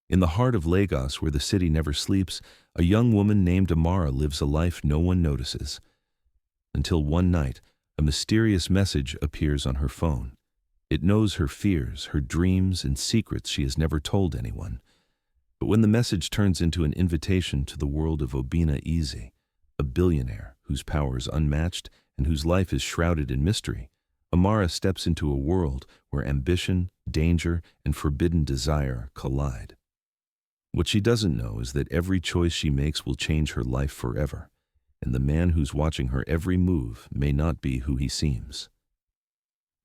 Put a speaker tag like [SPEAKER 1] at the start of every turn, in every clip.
[SPEAKER 1] In the heart of Lagos, where the city never sleeps, a young woman named Amara lives a life no one notices. Until one night, a mysterious message appears on her phone. It knows her fears, her dreams, and secrets she has never told anyone. But when the message turns into an invitation to the world of Obinna Eze, a billionaire whose power is unmatched and whose life is shrouded in mystery, Amara steps into a world where ambition, danger, and forbidden desire collide. What she doesn't know is that every choice she makes will change her life forever, and the man who's watching her every move may not be who he seems.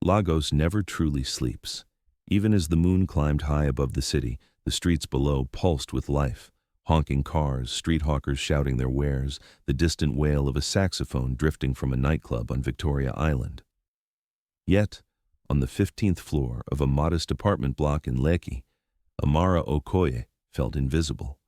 [SPEAKER 1] Lagos never truly sleeps. Even as the moon climbed high above the city, the streets below pulsed with life. Honking cars, street hawkers shouting their wares, the distant wail of a saxophone drifting from a nightclub on Victoria Island. Yet, on the 15th floor of a modest apartment block in Lekki, Amara Okoye felt invisible.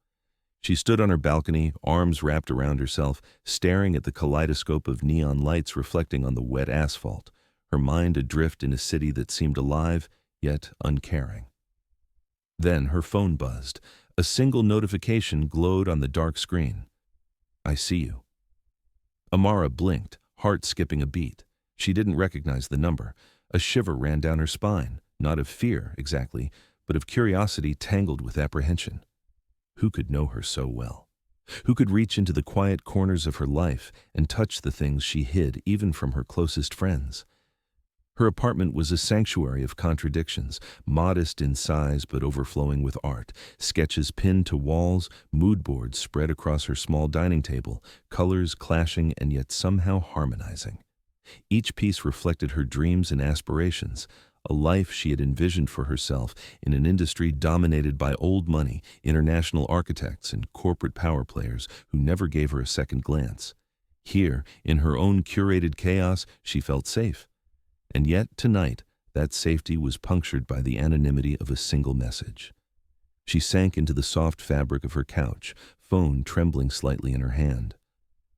[SPEAKER 1] She stood on her balcony, arms wrapped around herself, staring at the kaleidoscope of neon lights reflecting on the wet asphalt, her mind adrift in a city that seemed alive, yet uncaring. Then her phone buzzed. A single notification glowed on the dark screen. "I see you." Amara blinked, heart skipping a beat. She didn't recognize the number. A shiver ran down her spine, not of fear exactly, but of curiosity tangled with apprehension. Who could know her so well? Who could reach into the quiet corners of her life and touch the things she hid even from her closest friends? Her apartment was a sanctuary of contradictions, modest in size but overflowing with art, sketches pinned to walls, mood boards spread across her small dining table, colors clashing and yet somehow harmonizing. Each piece reflected her dreams and aspirations, a life she had envisioned for herself in an industry dominated by old money, international architects, and corporate power players who never gave her a second glance. Here, in her own curated chaos, she felt safe. And yet, tonight, that safety was punctured by the anonymity of a single message. She sank into the soft fabric of her couch, phone trembling slightly in her hand.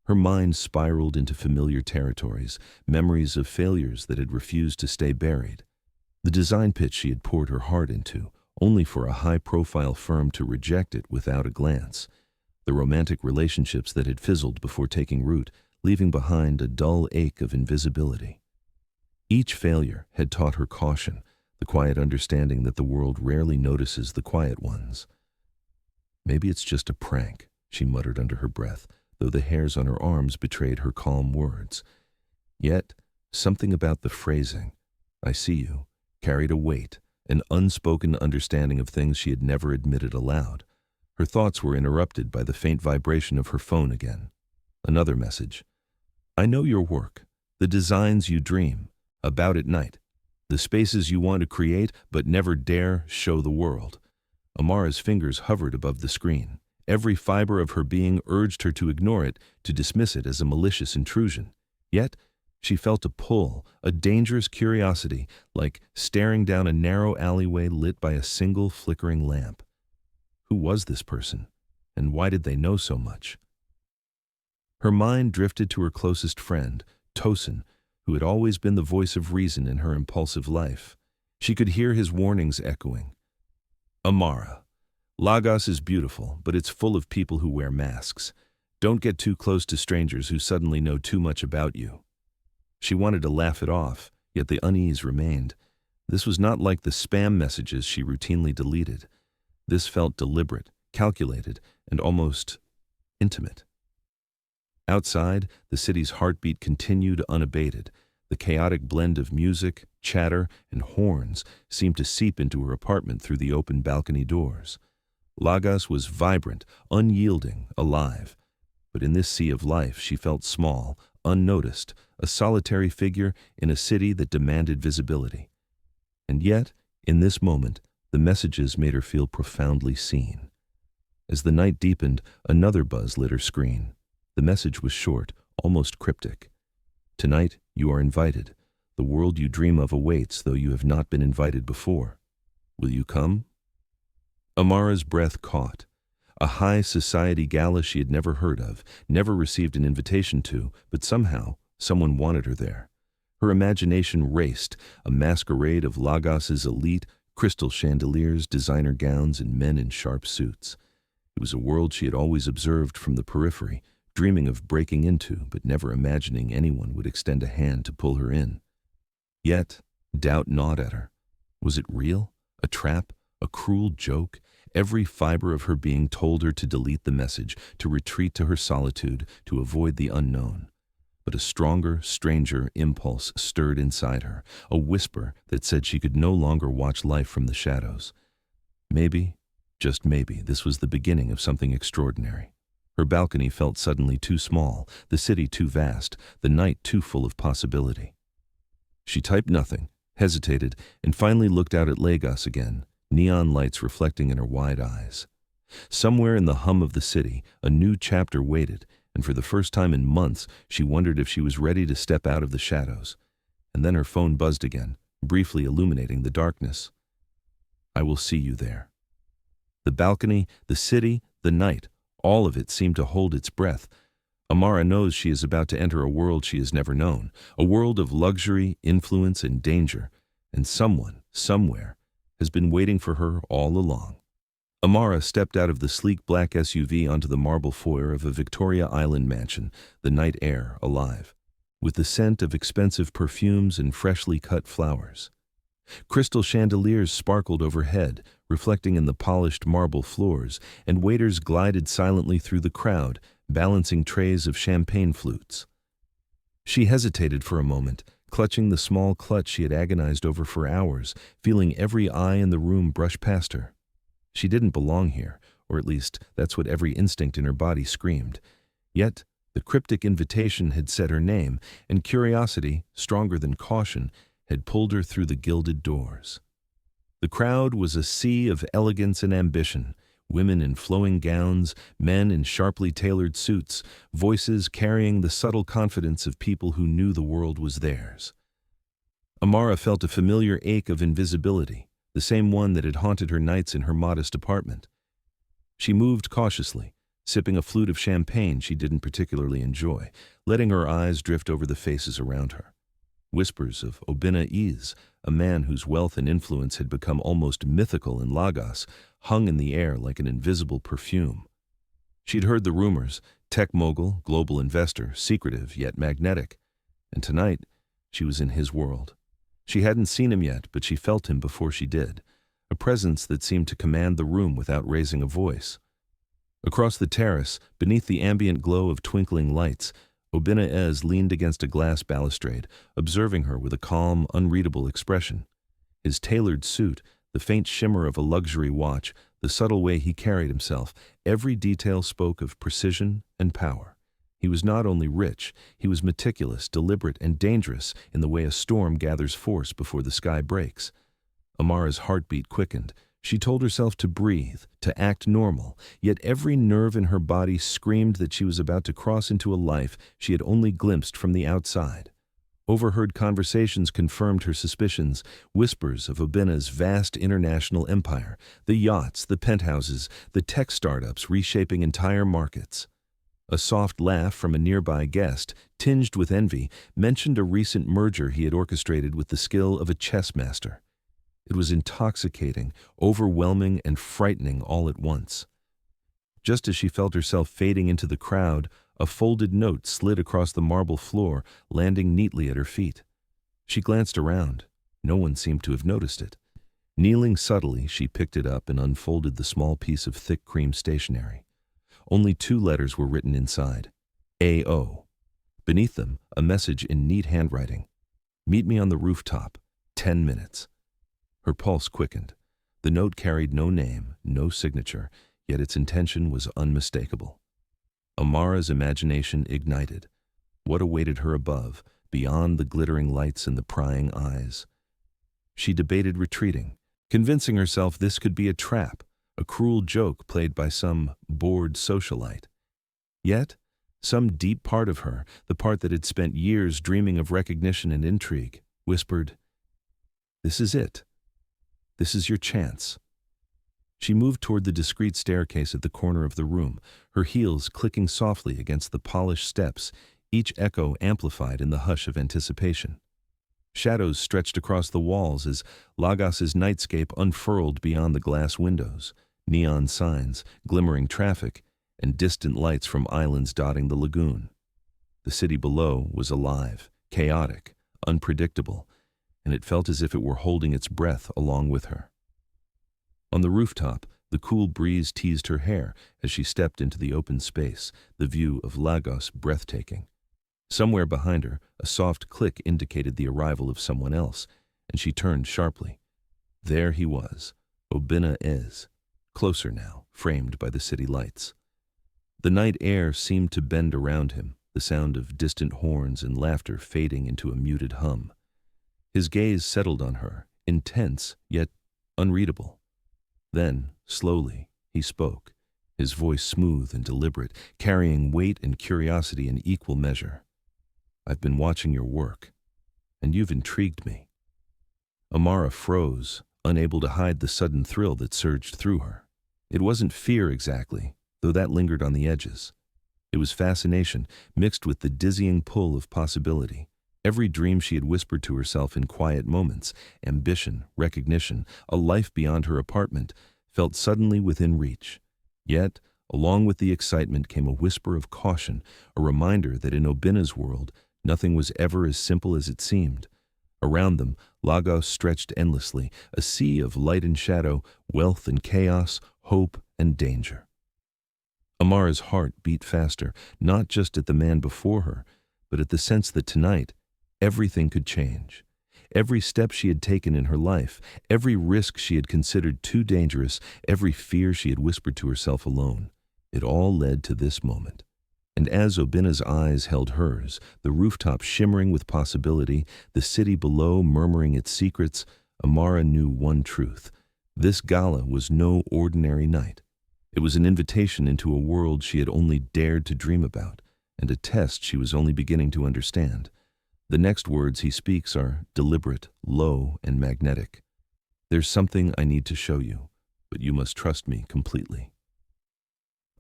[SPEAKER 1] Her mind spiraled into familiar territories, memories of failures that had refused to stay buried. The design pitch she had poured her heart into, only for a high-profile firm to reject it without a glance. The romantic relationships that had fizzled before taking root, leaving behind a dull ache of invisibility. Each failure had taught her caution, the quiet understanding that the world rarely notices the quiet ones. "Maybe it's just a prank," she muttered under her breath, though the hairs on her arms betrayed her calm words. Yet, something about the phrasing, "I see you," carried a weight, an unspoken understanding of things she had never admitted aloud. Her thoughts were interrupted by the faint vibration of her phone again. Another message. "I know your work, the designs you dream about at night, the spaces you want to create but never dare show the world." Amara's fingers hovered above the screen. Every fiber of her being urged her to ignore it, to dismiss it as a malicious intrusion. Yet, she felt a pull, a dangerous curiosity, like staring down a narrow alleyway lit by a single flickering lamp. Who was this person, and why did they know so much? Her mind drifted to her closest friend, Tosin, who had always been the voice of reason in her impulsive life. She could hear his warnings echoing. "Amara, Lagos is beautiful, but it's full of people who wear masks. Don't get too close to strangers who suddenly know too much about you." She wanted to laugh it off, yet the unease remained. This was not like the spam messages she routinely deleted. This felt deliberate, calculated, and almost intimate. Outside, the city's heartbeat continued unabated. The chaotic blend of music, chatter, and horns seemed to seep into her apartment through the open balcony doors. Lagos was vibrant, unyielding, alive. But in this sea of life, she felt small, unnoticed, a solitary figure in a city that demanded visibility. And yet, in this moment, the messages made her feel profoundly seen. As the night deepened, another buzz lit her screen. The message was short, almost cryptic. "Tonight, you are invited. The world you dream of awaits, though you have not been invited before. Will you come?" Amara's breath caught. A high society gala she had never heard of, never received an invitation to, but somehow, someone wanted her there. Her imagination raced, a masquerade of Lagos's elite, Crystal chandeliers, designer gowns, and men in sharp suits. It was a world she had always observed from the periphery, dreaming of breaking into, but never imagining anyone would extend a hand to pull her in. Yet, doubt gnawed at her. Was it real? A trap? A cruel joke? Every fiber of her being told her to delete the message, to retreat to her solitude, to avoid the unknown. But a stronger, stranger impulse stirred inside her, a whisper that said she could no longer watch life from the shadows. Maybe, just maybe, this was the beginning of something extraordinary. Her balcony felt suddenly too small, the city too vast, the night too full of possibility. She typed nothing, hesitated, and finally looked out at Lagos again, neon lights reflecting in her wide eyes. Somewhere in the hum of the city, a new chapter waited, and for the first time in months, she wondered if she was ready to step out of the shadows. And then her phone buzzed again, briefly illuminating the darkness. "I will see you there." The balcony, the city, the night, all of it seemed to hold its breath. Amara knows she is about to enter a world she has never known, a world of luxury, influence, and danger, and someone, somewhere, has been waiting for her all along. Amara stepped out of the sleek black SUV onto the marble foyer of a Victoria Island mansion, the night air alive, with the scent of expensive perfumes and freshly cut flowers. Crystal chandeliers sparkled overhead, reflecting in the polished marble floors, and waiters glided silently through the crowd, balancing trays of champagne flutes. She hesitated for a moment, clutching the small clutch she had agonized over for hours, feeling every eye in the room brush past her. She didn't belong here, or at least that's what every instinct in her body screamed. Yet, the cryptic invitation had said her name, and curiosity, stronger than caution, had pulled her through the gilded doors. The crowd was a sea of elegance and ambition, women in flowing gowns, men in sharply tailored suits, voices carrying the subtle confidence of people who knew the world was theirs. Amara felt a familiar ache of invisibility, the same one that had haunted her nights in her modest apartment. She moved cautiously, sipping a flute of champagne she didn't particularly enjoy, letting her eyes drift over the faces around her. Whispers of Obinna Eze, a man whose wealth and influence had become almost mythical in Lagos, hung in the air like an invisible perfume. She'd heard the rumors, tech mogul, global investor, secretive yet magnetic, and tonight she was in his world. She hadn't seen him yet, but she felt him before she did, a presence that seemed to command the room without raising a voice. Across the terrace, beneath the ambient glow of twinkling lights, Obinna Eze leaned against a glass balustrade, observing her with a calm, unreadable expression. His tailored suit, the faint shimmer of a luxury watch, the subtle way he carried himself, every detail spoke of precision and power. He was not only rich, he was meticulous, deliberate, and dangerous in the way a storm gathers force before the sky breaks. Amara's heartbeat quickened. She told herself to breathe, to act normal, yet every nerve in her body screamed that she was about to cross into a life she had only glimpsed from the outside. Overheard conversations confirmed her suspicions, whispers of Obinna's vast international empire, the yachts, the penthouses, the tech startups reshaping entire markets. A soft laugh from a nearby guest, tinged with envy, mentioned a recent merger he had orchestrated with the skill of a chess master. It was intoxicating, overwhelming, and frightening all at once. Just as she felt herself fading into the crowd, a folded note slid across the marble floor, landing neatly at her feet. She glanced around. No one seemed to have noticed it. Kneeling subtly, she picked it up and unfolded the small piece of thick cream stationery. Only 2 letters were written inside. A.O. Beneath them, a message in neat handwriting. "Meet me on the rooftop. 10 minutes." Her pulse quickened. The note carried no name, no signature, yet its intention was unmistakable. Amara's imagination ignited. What awaited her above, beyond the glittering lights and the prying eyes? She debated retreating, convincing herself this could be a trap, a cruel joke played by some bored socialite. Yet, some deep part of her, the part that had spent years dreaming of recognition and intrigue, whispered, "This is it. This is your chance." She moved toward the discreet staircase at the corner of the room, her heels clicking softly against the polished steps, each echo amplified in the hush of anticipation. Shadows stretched across the walls as Lagos's nightscape unfurled beyond the glass windows, neon signs, glimmering traffic, and distant lights from islands dotting the lagoon. The city below was alive, chaotic, unpredictable, and it felt as if it were holding its breath along with her. On the rooftop, the cool breeze teased her hair as she stepped into the open space, the view of Lagos breathtaking. Somewhere behind her, a soft click indicated the arrival of someone else, and she turned sharply. There he was, Obinna Eze, closer now, framed by the city lights. The night air seemed to bend around him, the sound of distant horns and laughter fading into a muted hum. His gaze settled on her, intense yet unreadable. Then, slowly, he spoke, his voice smooth and deliberate, carrying weight and curiosity in equal measure. "I've been watching your work, and you've intrigued me." Amara froze, unable to hide the sudden thrill that surged through her. It wasn't fear exactly, though that lingered on the edges. It was fascination, mixed with the dizzying pull of possibility. Every dream she had whispered to herself in quiet moments, ambition, recognition, a life beyond her apartment, felt suddenly within reach. Yet, along with the excitement came a whisper of caution, a reminder that in Obinna's world, nothing was ever as simple as it seemed. Around them, Lagos stretched endlessly, a sea of light and shadow, wealth and chaos, hope and danger. Amara's heart beat faster, not just at the man before her, but at the sense that tonight, everything could change. Every step she had taken in her life, every risk she had considered too dangerous, every fear she had whispered to herself alone, it all led to this moment. And as Obinna's eyes held hers, the rooftop shimmering with possibility, the city below murmuring its secrets, Amara knew one truth. This gala was no ordinary night. It was an invitation into a world she had only dared to dream about, and a test she was only beginning to understand. The next words he speaks are deliberate, low, and magnetic. "There's something I need to show you, but you must trust me completely."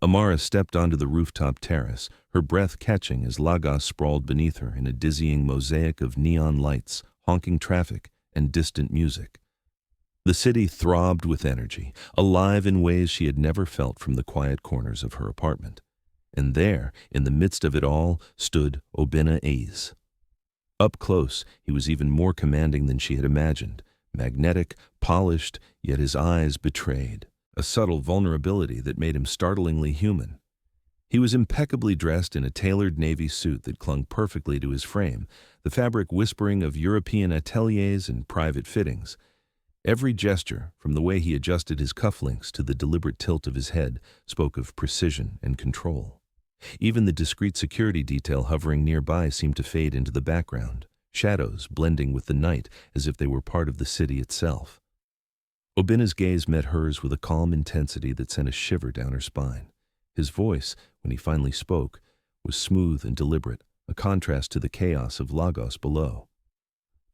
[SPEAKER 1] Amara stepped onto the rooftop terrace, her breath catching as Lagos sprawled beneath her in a dizzying mosaic of neon lights, honking traffic, and distant music. The city throbbed with energy, alive in ways she had never felt from the quiet corners of her apartment. And there, in the midst of it all, stood Obinna Eze. Up close, he was even more commanding than she had imagined, magnetic, polished, yet his eyes betrayed a subtle vulnerability that made him startlingly human. He was impeccably dressed in a tailored navy suit that clung perfectly to his frame, the fabric whispering of European ateliers and private fittings. Every gesture, from the way he adjusted his cufflinks to the deliberate tilt of his head, spoke of precision and control. Even the discreet security detail hovering nearby seemed to fade into the background, shadows blending with the night as if they were part of the city itself. Obinna's gaze met hers with a calm intensity that sent a shiver down her spine. His voice, when he finally spoke, was smooth and deliberate, a contrast to the chaos of Lagos below.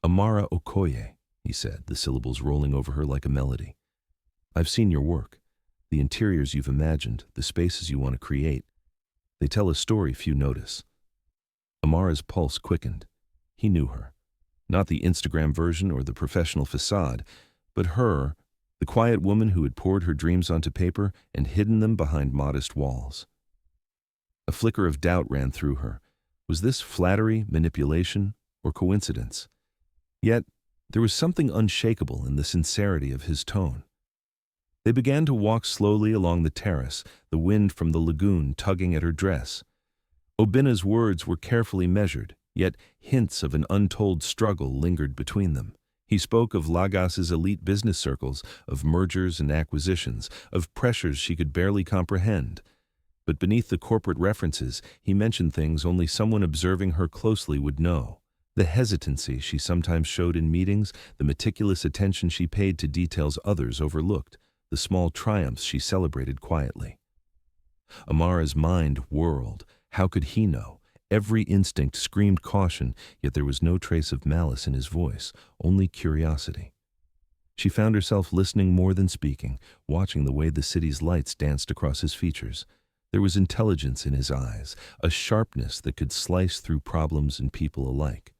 [SPEAKER 1] "Amara Okoye," he said, the syllables rolling over her like a melody. "I've seen your work, the interiors you've imagined, the spaces you want to create. They tell a story few notice." Amara's pulse quickened. He knew her. Not the Instagram version or the professional facade, but her, the quiet woman who had poured her dreams onto paper and hidden them behind modest walls. A flicker of doubt ran through her. Was this flattery, manipulation, or coincidence? Yet, there was something unshakable in the sincerity of his tone. They began to walk slowly along the terrace, the wind from the lagoon tugging at her dress. Obinna's words were carefully measured, yet hints of an untold struggle lingered between them. He spoke of Lagos's elite business circles, of mergers and acquisitions, of pressures she could barely comprehend. But beneath the corporate references, he mentioned things only someone observing her closely would know. The hesitancy she sometimes showed in meetings, the meticulous attention she paid to details others overlooked, the small triumphs she celebrated quietly. Amara's mind whirled. How could he know? Every instinct screamed caution, yet there was no trace of malice in his voice, only curiosity. She found herself listening more than speaking, watching the way the city's lights danced across his features. There was intelligence in his eyes, a sharpness that could slice through problems and people alike.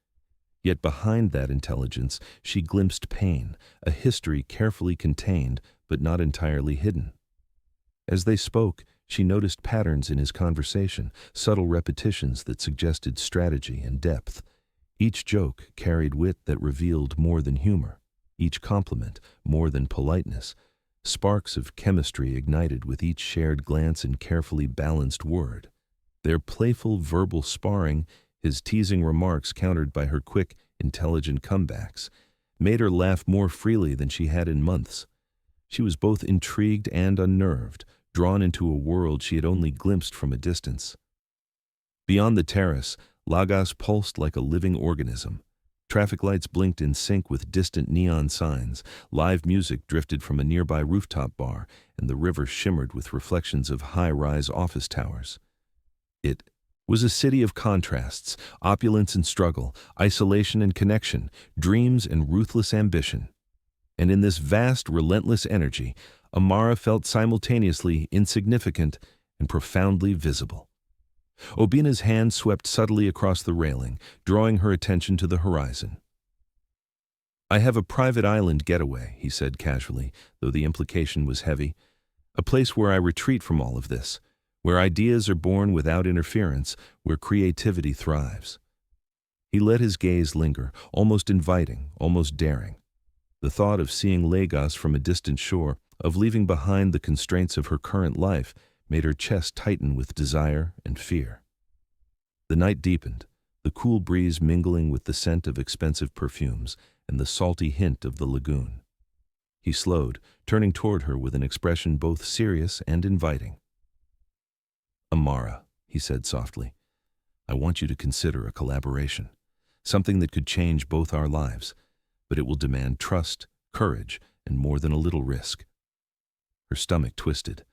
[SPEAKER 1] Yet behind that intelligence she glimpsed pain, a history carefully contained but not entirely hidden. As they spoke, she noticed patterns in his conversation, subtle repetitions that suggested strategy and depth. Each joke carried wit that revealed more than humor, each compliment more than politeness. Sparks of chemistry ignited with each shared glance and carefully balanced word. Their playful verbal sparring, his teasing remarks countered by her quick, intelligent comebacks, made her laugh more freely than she had in months. She was both intrigued and unnerved, drawn into a world she had only glimpsed from a distance. Beyond the terrace, Lagos pulsed like a living organism. Traffic lights blinked in sync with distant neon signs, live music drifted from a nearby rooftop bar, and the river shimmered with reflections of high-rise office towers. It was a city of contrasts, opulence and struggle, isolation and connection, dreams and ruthless ambition. And in this vast, relentless energy, Amara felt simultaneously insignificant and profoundly visible. Obinna's hand swept subtly across the railing, drawing her attention to the horizon. "I have a private island getaway," he said casually, though the implication was heavy. "A place where I retreat from all of this, where ideas are born without interference, where creativity thrives." He let his gaze linger, almost inviting, almost daring. The thought of seeing Lagos from a distant shore, of leaving behind the constraints of her current life, made her chest tighten with desire and fear. The night deepened, the cool breeze mingling with the scent of expensive perfumes and the salty hint of the lagoon. He slowed, turning toward her with an expression both serious and inviting. "Amara," he said softly, "I want you to consider a collaboration, something that could change both our lives, but it will demand trust, courage, and more than a little risk." Her stomach twisted.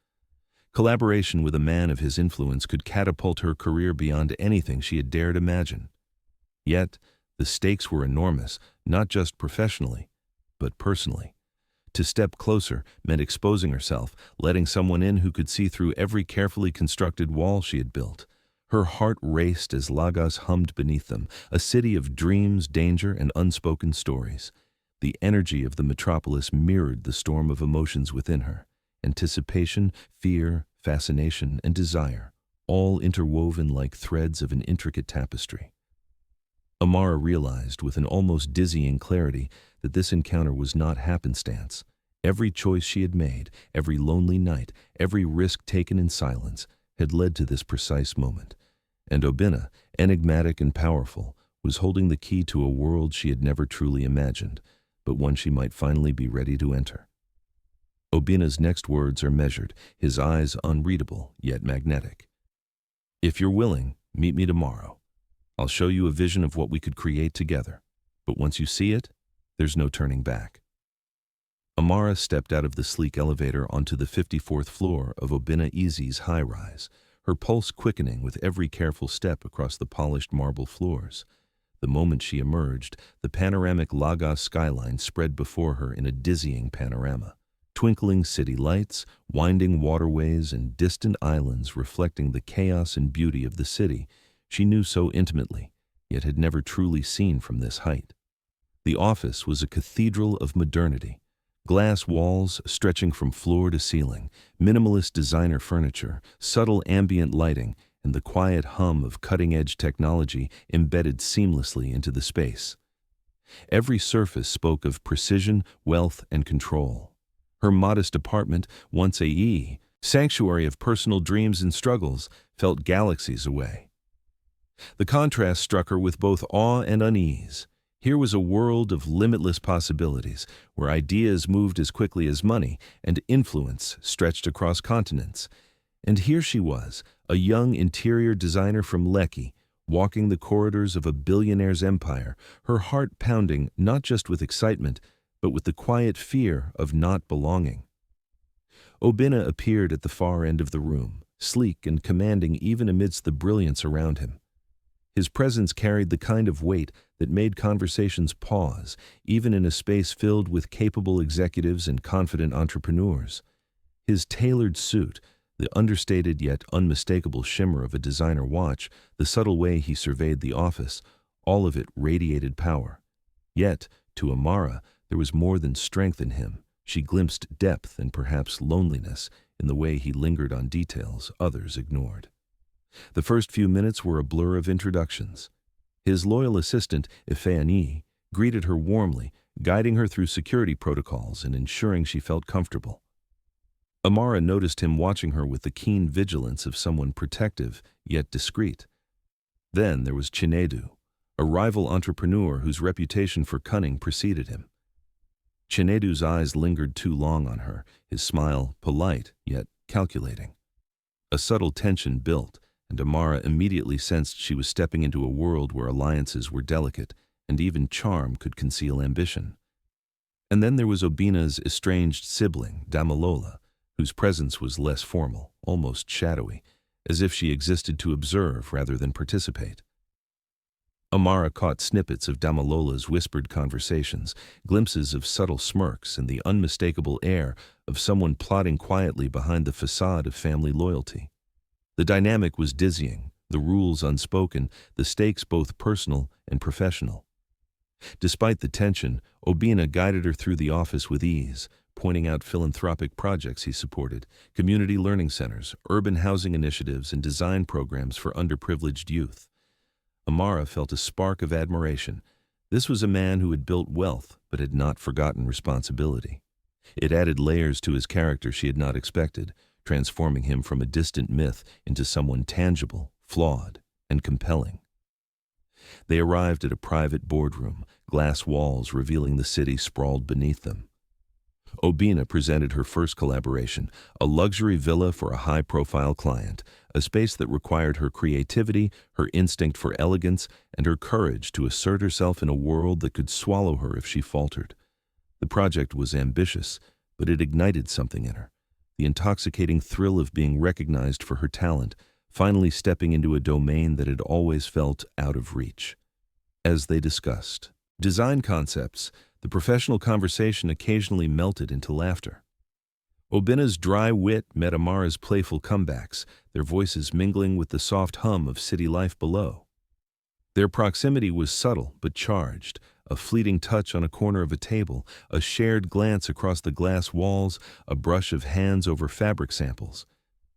[SPEAKER 1] Collaboration with a man of his influence could catapult her career beyond anything she had dared imagine. Yet, the stakes were enormous, not just professionally, but personally. To step closer meant exposing herself, letting someone in who could see through every carefully constructed wall she had built. Her heart raced as Lagos hummed beneath them, a city of dreams, danger, and unspoken stories. The energy of the metropolis mirrored the storm of emotions within her. Anticipation, fear, fascination, and desire, all interwoven like threads of an intricate tapestry. Amara realized with an almost dizzying clarity that this encounter was not happenstance. Every choice she had made, every lonely night, every risk taken in silence, had led to this precise moment. And Obinna, enigmatic and powerful, was holding the key to a world she had never truly imagined, but one she might finally be ready to enter. Obinna's next words are measured, his eyes unreadable, yet magnetic. "If you're willing, meet me tomorrow. I'll show you a vision of what we could create together. But once you see it, there's no turning back." Amara stepped out of the sleek elevator onto the 54th floor of Obinna Eze's high-rise, her pulse quickening with every careful step across the polished marble floors. The moment she emerged, the panoramic Lagos skyline spread before her in a dizzying panorama. Twinkling city lights, winding waterways, and distant islands reflecting the chaos and beauty of the city she knew so intimately, yet had never truly seen from this height. The office was a cathedral of modernity. Glass walls stretching from floor to ceiling, minimalist designer furniture, subtle ambient lighting, and the quiet hum of cutting-edge technology embedded seamlessly into the space. Every surface spoke of precision, wealth, and control. Her modest apartment, once a sanctuary of personal dreams and struggles, felt galaxies away. The contrast struck her with both awe and unease. Here was a world of limitless possibilities, where ideas moved as quickly as money and influence stretched across continents. And here she was, a young interior designer from Lekki, walking the corridors of a billionaire's empire, her heart pounding not just with excitement, but with the quiet fear of not belonging. Obinna appeared at the far end of the room, sleek and commanding even amidst the brilliance around him. His presence carried the kind of weight that made conversations pause, even in a space filled with capable executives and confident entrepreneurs. His tailored suit, the understated yet unmistakable shimmer of a designer watch, the subtle way he surveyed the office, All of it radiated power. Yet, to Amara, there was more than strength in him. She glimpsed depth and perhaps loneliness in the way he lingered on details others ignored. The first few minutes were a blur of introductions. His loyal assistant, Ifeanyi, greeted her warmly, guiding her through security protocols and ensuring she felt comfortable. Amara noticed him watching her with the keen vigilance of someone protective yet discreet. Then there was Chinedu, a rival entrepreneur whose reputation for cunning preceded him. Chinedu's eyes lingered too long on her, his smile polite yet calculating. A subtle tension built, and Amara immediately sensed she was stepping into a world where alliances were delicate, and even charm could conceal ambition. And then there was Obinna's estranged sibling, Damilola, whose presence was less formal, almost shadowy, as if she existed to observe rather than participate. Amara caught snippets of Damilola's whispered conversations, glimpses of subtle smirks, and the unmistakable air of someone plotting quietly behind the facade of family loyalty. The dynamic was dizzying, the rules unspoken, the stakes both personal and professional. Despite the tension, Obinna guided her through the office with ease, pointing out philanthropic projects he supported, community learning centers, urban housing initiatives, and design programs for underprivileged youth. Amara felt a spark of admiration. This was a man who had built wealth but had not forgotten responsibility. It added layers to his character she had not expected, transforming him from a distant myth into someone tangible, flawed, and compelling. They arrived at a private boardroom, glass walls revealing the city sprawled beneath them. Obinna presented her first collaboration, a luxury villa for a high-profile client, a space that required her creativity, her instinct for elegance, and her courage to assert herself in a world that could swallow her if she faltered. The project was ambitious, but it ignited something in her, the intoxicating thrill of being recognized for her talent, finally stepping into a domain that had always felt out of reach. As they discussed design concepts, the professional conversation occasionally melted into laughter. Obinna's dry wit met Amara's playful comebacks, their voices mingling with the soft hum of city life below. Their proximity was subtle but charged, a fleeting touch on a corner of a table, a shared glance across the glass walls, a brush of hands over fabric samples.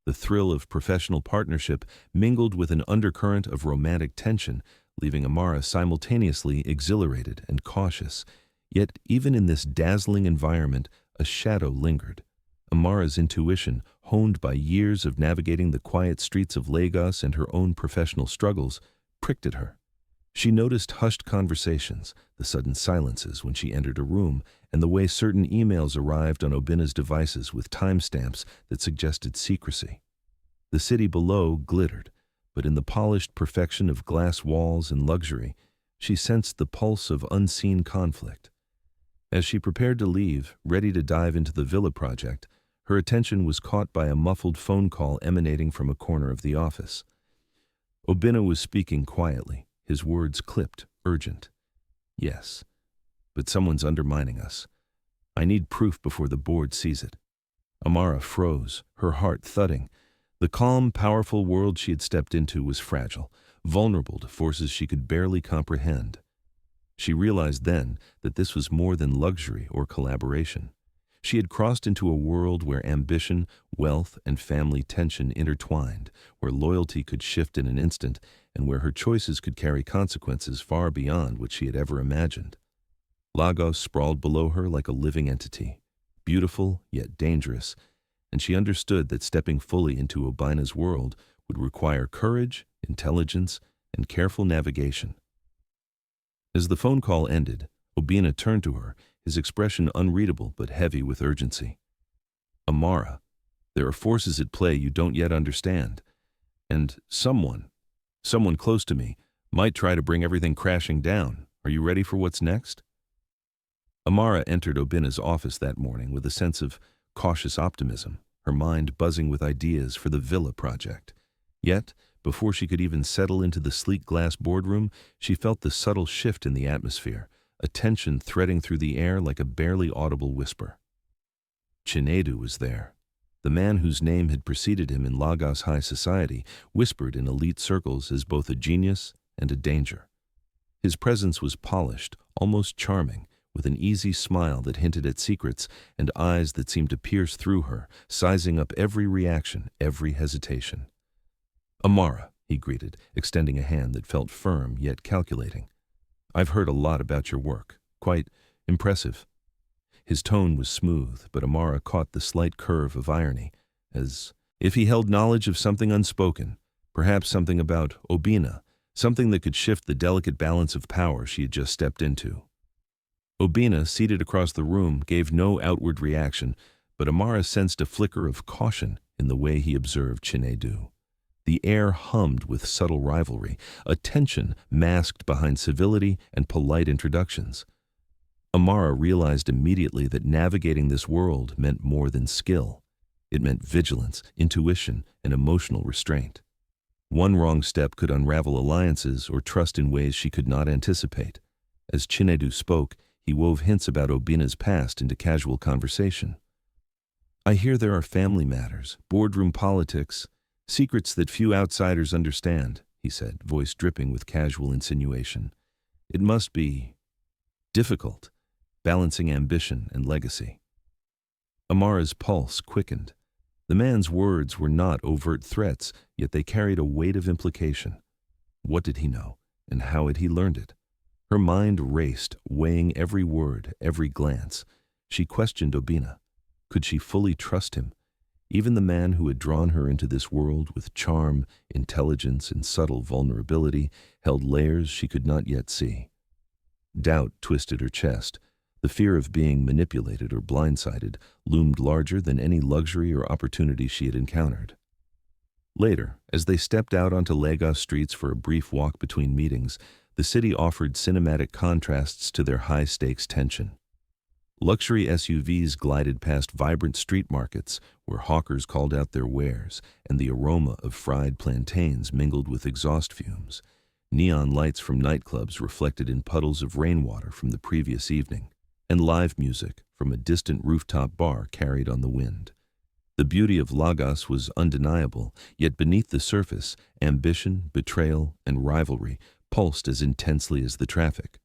[SPEAKER 1] The thrill of professional partnership mingled with an undercurrent of romantic tension, leaving Amara simultaneously exhilarated and cautious. Yet even in this dazzling environment, a shadow lingered. Amara's intuition, honed by years of navigating the quiet streets of Lagos and her own professional struggles, pricked at her. She noticed hushed conversations, the sudden silences when she entered a room, and the way certain emails arrived on Obinna's devices with timestamps that suggested secrecy. The city below glittered, but in the polished perfection of glass walls and luxury, she sensed the pulse of unseen conflict. As she prepared to leave, ready to dive into the villa project, her attention was caught by a muffled phone call emanating from a corner of the office. Obinna was speaking quietly, his words clipped, urgent. "Yes, but someone's undermining us. I need proof before the board sees it." Amara froze, her heart thudding. The calm, powerful world she had stepped into was fragile, vulnerable to forces she could barely comprehend. She realized then that this was more than luxury or collaboration. She had crossed into a world where ambition, wealth, and family tension intertwined, where loyalty could shift in an instant, and where her choices could carry consequences far beyond what she had ever imagined. Lagos sprawled below her like a living entity, beautiful yet dangerous, and she understood that stepping fully into Obinna's world would require courage, intelligence, and careful navigation. As the phone call ended, Obinna turned to her, his expression unreadable but heavy with urgency. "Amara, there are forces at play you don't yet understand, and someone close to me, might try to bring everything crashing down. Are you ready for what's next?" Amara entered Obinna's office that morning with a sense of cautious optimism, her mind buzzing with ideas for the villa project. Yet, before she could even settle into the sleek glass boardroom, she felt the subtle shift in the atmosphere, a tension threading through the air like a barely audible whisper. Chinedu was there. The man whose name had preceded him in Lagos high society, whispered in elite circles as both a genius and a danger. His presence was polished, almost charming, with an easy smile that hinted at secrets and eyes that seemed to pierce through her, sizing up every reaction, every hesitation. "Amara," he greeted, extending a hand that felt firm yet calculating. "I've heard a lot about your work. Quite impressive." His tone was smooth, but Amara caught the slight curve of irony, as if he held knowledge of something unspoken, perhaps something about Obinna, something that could shift the delicate balance of power she had just stepped into. Obinna, seated across the room, gave no outward reaction, but Amara sensed a flicker of caution in the way he observed Chinedu. The air hummed with subtle rivalry, a tension masked behind civility and polite introductions. Amara realized immediately that navigating this world meant more than skill. It meant vigilance, intuition, and emotional restraint. One wrong step could unravel alliances or trust in ways she could not anticipate. As Chinedu spoke, he wove hints about Obinna's past into casual conversation. "I hear there are family matters, boardroom politics, secrets that few outsiders understand," he said, voice dripping with casual insinuation. "It must be difficult, balancing ambition and legacy." Amara's pulse quickened. The man's words were not overt threats, yet they carried a weight of implication. What did he know, and how had he learned it? Her mind raced, weighing every word, every glance. She questioned Obinna. Could she fully trust him? Even the man who had drawn her into this world with charm, intelligence, and subtle vulnerability held layers she could not yet see. Doubt twisted her chest. The fear of being manipulated or blindsided loomed larger than any luxury or opportunity she had encountered. Later, as they stepped out onto Lagos streets for a brief walk between meetings, the city offered cinematic contrasts to their high-stakes tension. Luxury SUVs glided past vibrant street markets where hawkers called out their wares, and the aroma of fried plantains mingled with exhaust fumes. Neon lights from nightclubs reflected in puddles of rainwater from the previous evening, and live music from a distant rooftop bar carried on the wind. The beauty of Lagos was undeniable, yet beneath the surface, ambition, betrayal, and rivalry pulsed as intensely as the traffic.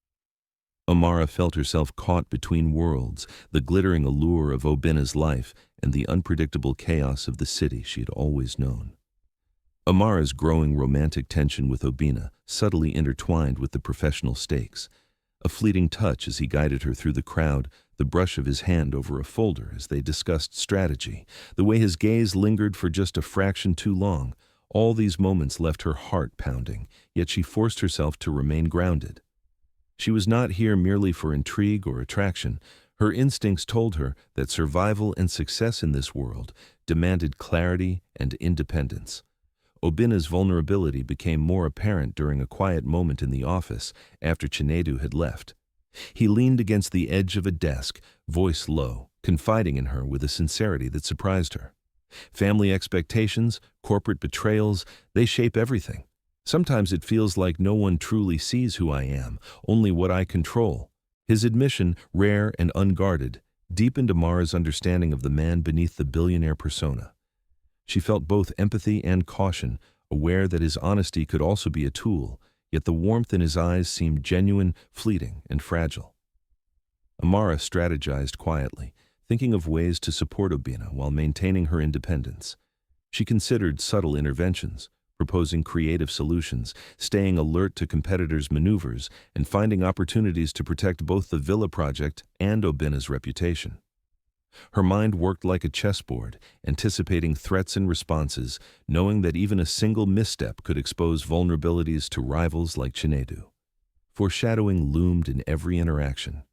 [SPEAKER 1] Amara felt herself caught between worlds, the glittering allure of Obinna's life and the unpredictable chaos of the city she had always known. Amara's growing romantic tension with Obinna subtly intertwined with the professional stakes. A fleeting touch as he guided her through the crowd, the brush of his hand over a folder as they discussed strategy, the way his gaze lingered for just a fraction too long. All these moments left her heart pounding, yet she forced herself to remain grounded. She was not here merely for intrigue or attraction. Her instincts told her that survival and success in this world demanded clarity and independence. Obinna's vulnerability became more apparent during a quiet moment in the office after Chinedu had left. He leaned against the edge of a desk, voice low, confiding in her with a sincerity that surprised her. Family expectations, corporate betrayals, they shape everything. Sometimes it feels like no one truly sees who I am, only what I control. His admission, rare and unguarded, deepened Amara's understanding of the man beneath the billionaire persona. She felt both empathy and caution, aware that his honesty could also be a tool, yet the warmth in his eyes seemed genuine, fleeting, and fragile. Amara strategized quietly, thinking of ways to support Obinna while maintaining her independence. She considered subtle interventions, proposing creative solutions, staying alert to competitors' maneuvers, and finding opportunities to protect both the villa project and Obinna's reputation. Her mind worked like a chessboard, anticipating threats and responses, knowing that even a single misstep could expose vulnerabilities to rivals like Chinedu. Foreshadowing loomed in every interaction.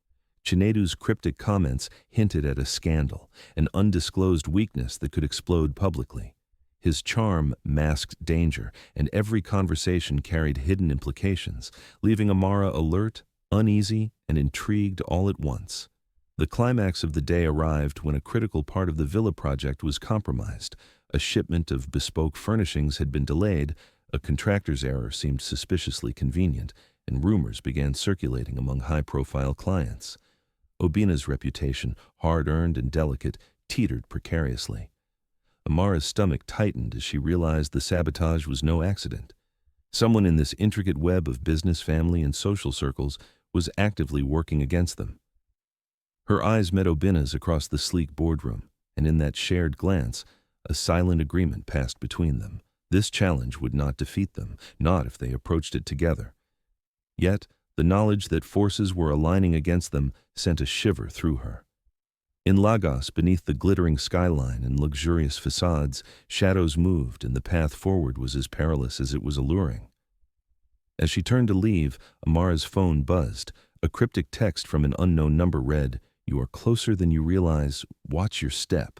[SPEAKER 1] Chinedu's cryptic comments hinted at a scandal, an undisclosed weakness that could explode publicly. His charm masked danger, and every conversation carried hidden implications, leaving Amara alert, uneasy, and intrigued all at once. The climax of the day arrived when a critical part of the villa project was compromised. A shipment of bespoke furnishings had been delayed, a contractor's error seemed suspiciously convenient, and rumors began circulating among high-profile clients. Obinna's reputation, hard-earned and delicate, teetered precariously. Amara's stomach tightened as she realized the sabotage was no accident. Someone in this intricate web of business, family, and social circles was actively working against them. Her eyes met Obinna's across the sleek boardroom, and in that shared glance, a silent agreement passed between them. This challenge would not defeat them, not if they approached it together. Yet, the knowledge that forces were aligning against them sent a shiver through her. In Lagos, beneath the glittering skyline and luxurious facades, shadows moved, and the path forward was as perilous as it was alluring. As she turned to leave, Amara's phone buzzed. A cryptic text from an unknown number read, "You are closer than you realize. Watch your step."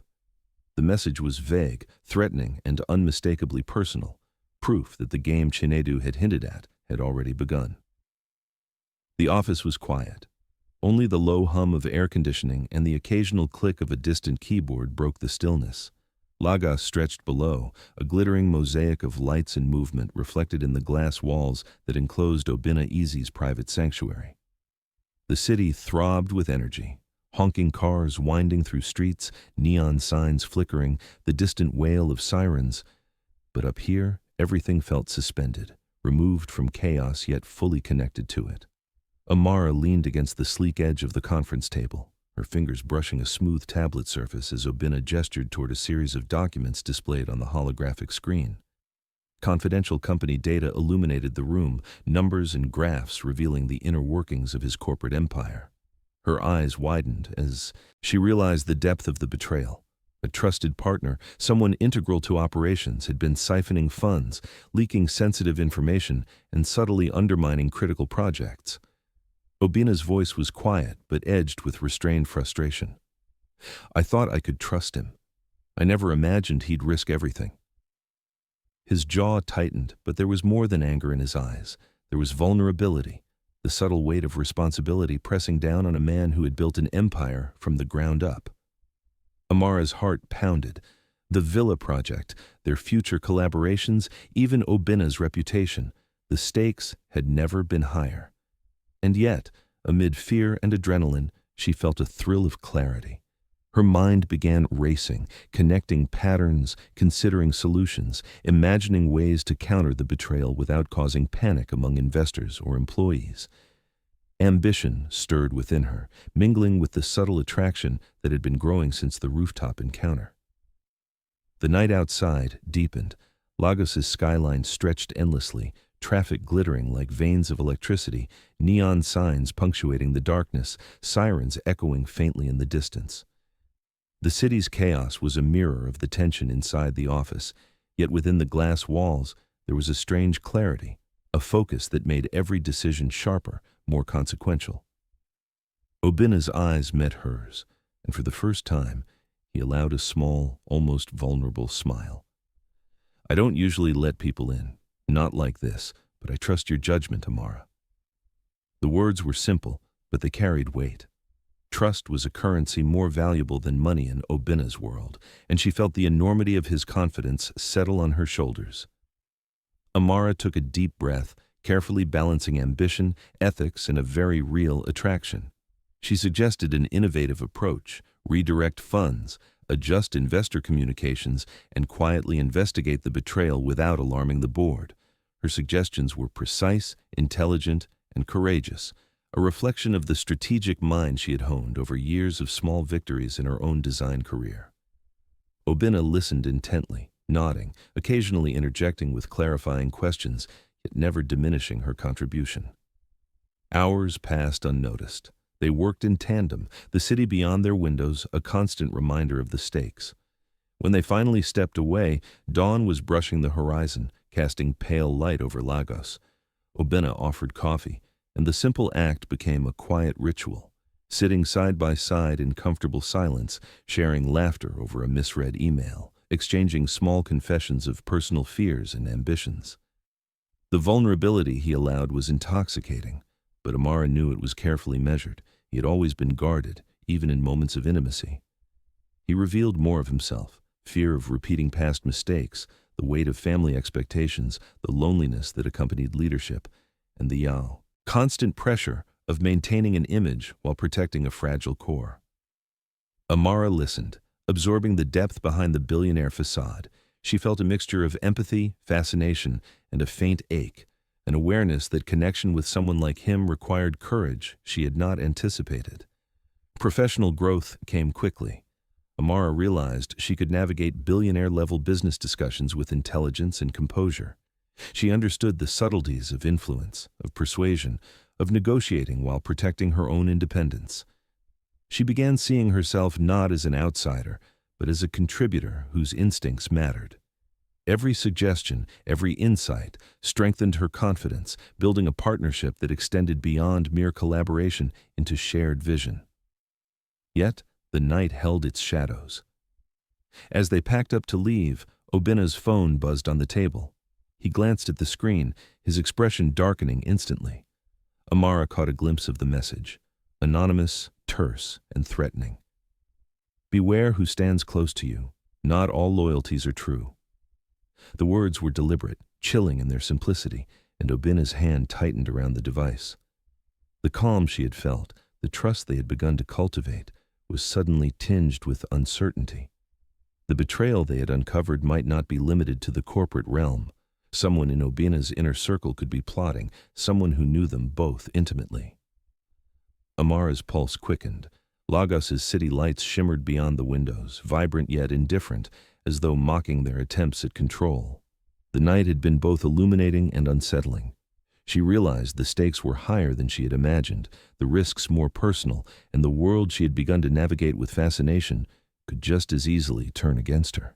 [SPEAKER 1] The message was vague, threatening, and unmistakably personal, proof that the game Chinedu had hinted at had already begun. The office was quiet. Only the low hum of air conditioning and the occasional click of a distant keyboard broke the stillness. Lagos stretched below, a glittering mosaic of lights and movement reflected in the glass walls that enclosed Obinna Eze's private sanctuary. The city throbbed with energy. Honking cars winding through streets, neon signs flickering, the distant wail of sirens. But up here, everything felt suspended, removed from chaos yet fully connected to it. Amara leaned against the sleek edge of the conference table, her fingers brushing a smooth tablet surface as Obinna gestured toward a series of documents displayed on the holographic screen. Confidential company data illuminated the room, numbers and graphs revealing the inner workings of his corporate empire. Her eyes widened as she realized the depth of the betrayal. A trusted partner, someone integral to operations, had been siphoning funds, leaking sensitive information, and subtly undermining critical projects. Obinna's voice was quiet but edged with restrained frustration. "I thought I could trust him. I never imagined he'd risk everything." His jaw tightened, but there was more than anger in his eyes. There was vulnerability, the subtle weight of responsibility pressing down on a man who had built an empire from the ground up. Amara's heart pounded. The Villa project, their future collaborations, even Obinna's reputation. The stakes had never been higher. And yet, amid fear and adrenaline, she felt a thrill of clarity. Her mind began racing, connecting patterns, considering solutions, imagining ways to counter the betrayal without causing panic among investors or employees. Ambition stirred within her, mingling with the subtle attraction that had been growing since the rooftop encounter. The night outside deepened. Lagos's skyline stretched endlessly, traffic glittering like veins of electricity, neon signs punctuating the darkness, sirens echoing faintly in the distance. The city's chaos was a mirror of the tension inside the office, yet within the glass walls there was a strange clarity, a focus that made every decision sharper, more consequential. Obinna's eyes met hers, and for the first time he allowed a small, almost vulnerable smile. "I don't usually let people in. Not like this, but I trust your judgment, Amara." The words were simple, but they carried weight. Trust was a currency more valuable than money in Obinna's world, and she felt the enormity of his confidence settle on her shoulders. Amara took a deep breath, carefully balancing ambition, ethics, and a very real attraction. She suggested an innovative approach: redirect funds, adjust investor communications, and quietly investigate the betrayal without alarming the board. Her suggestions were precise, intelligent, and courageous, a reflection of the strategic mind she had honed over years of small victories in her own design career. Obinna listened intently, nodding, occasionally interjecting with clarifying questions, yet never diminishing her contribution. Hours passed unnoticed. They worked in tandem, the city beyond their windows a constant reminder of the stakes. When they finally stepped away, dawn was brushing the horizon, casting pale light over Lagos. Obinna offered coffee, and the simple act became a quiet ritual, sitting side by side in comfortable silence, sharing laughter over a misread email, exchanging small confessions of personal fears and ambitions. The vulnerability he allowed was intoxicating, but Amara knew it was carefully measured. He had always been guarded, even in moments of intimacy. He revealed more of himself: fear of repeating past mistakes, the weight of family expectations, the loneliness that accompanied leadership, and the constant pressure of maintaining an image while protecting a fragile core. Amara listened, absorbing the depth behind the billionaire facade. She felt a mixture of empathy, fascination, and a faint ache, an awareness that connection with someone like him required courage she had not anticipated. Professional growth came quickly. Amara realized she could navigate billionaire-level business discussions with intelligence and composure. She understood the subtleties of influence, of persuasion, of negotiating while protecting her own independence. She began seeing herself not as an outsider, but as a contributor whose instincts mattered. Every suggestion, every insight strengthened her confidence, building a partnership that extended beyond mere collaboration into shared vision. Yet, the night held its shadows. As they packed up to leave, Obinna's phone buzzed on the table. He glanced at the screen, his expression darkening instantly. Amara caught a glimpse of the message, anonymous, terse, and threatening. "Beware who stands close to you. Not all loyalties are true." The words were deliberate, chilling in their simplicity, and Obinna's hand tightened around the device. The calm she had felt, the trust they had begun to cultivate, was suddenly tinged with uncertainty. The betrayal they had uncovered might not be limited to the corporate realm. Someone in Obinna's inner circle could be plotting, someone who knew them both intimately. Amara's pulse quickened. Lagos's city lights shimmered beyond the windows, vibrant yet indifferent, as though mocking their attempts at control. The night had been both illuminating and unsettling. She realized the stakes were higher than she had imagined, the risks more personal, and the world she had begun to navigate with fascination could just as easily turn against her.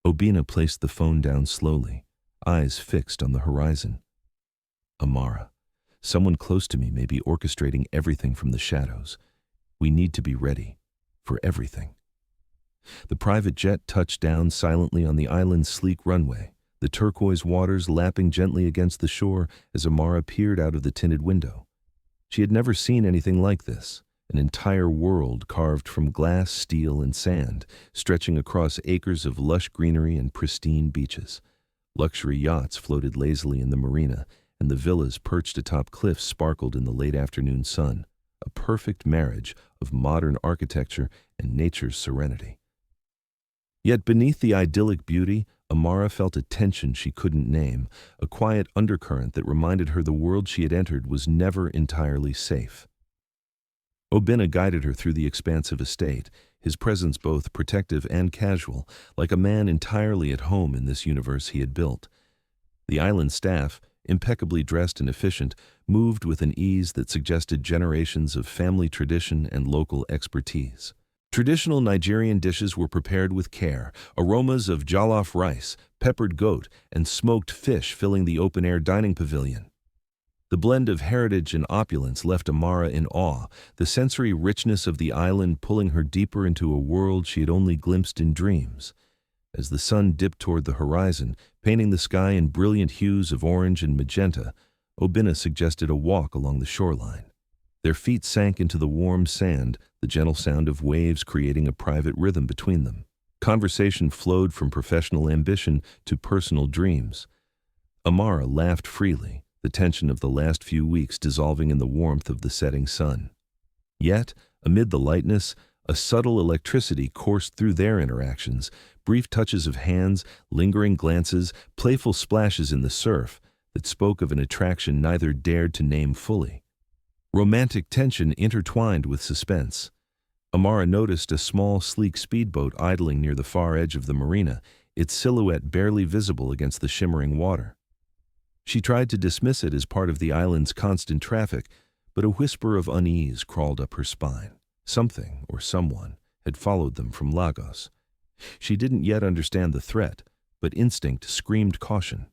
[SPEAKER 1] Obinna placed the phone down slowly, eyes fixed on the horizon. "Amara, someone close to me may be orchestrating everything from the shadows. We need to be ready for everything." The private jet touched down silently on the island's sleek runway, the turquoise waters lapping gently against the shore as Amara peered out of the tinted window. She had never seen anything like this, an entire world carved from glass, steel, and sand, stretching across acres of lush greenery and pristine beaches. Luxury yachts floated lazily in the marina, and the villas perched atop cliffs sparkled in the late afternoon sun, a perfect marriage of modern architecture and nature's serenity. Yet beneath the idyllic beauty, Amara felt a tension she couldn't name, a quiet undercurrent that reminded her the world she had entered was never entirely safe. Obinna guided her through the expansive estate, his presence both protective and casual, like a man entirely at home in this universe he had built. The island staff, impeccably dressed and efficient, moved with an ease that suggested generations of family tradition and local expertise. Traditional Nigerian dishes were prepared with care, aromas of jollof rice, peppered goat, and smoked fish filling the open-air dining pavilion. The blend of heritage and opulence left Amara in awe, the sensory richness of the island pulling her deeper into a world she had only glimpsed in dreams. As the sun dipped toward the horizon, painting the sky in brilliant hues of orange and magenta, Obinna suggested a walk along the shoreline. Their feet sank into the warm sand, the gentle sound of waves creating a private rhythm between them. Conversation flowed from professional ambition to personal dreams. Amara laughed freely, the tension of the last few weeks dissolving in the warmth of the setting sun. Yet, amid the lightness, a subtle electricity coursed through their interactions, brief touches of hands, lingering glances, playful splashes in the surf that spoke of an attraction neither dared to name fully. Romantic tension intertwined with suspense. Amara noticed a small, sleek speedboat idling near the far edge of the marina, its silhouette barely visible against the shimmering water. She tried to dismiss it as part of the island's constant traffic, but a whisper of unease crawled up her spine. Something, or someone, had followed them from Lagos. She didn't yet understand the threat, but instinct screamed caution.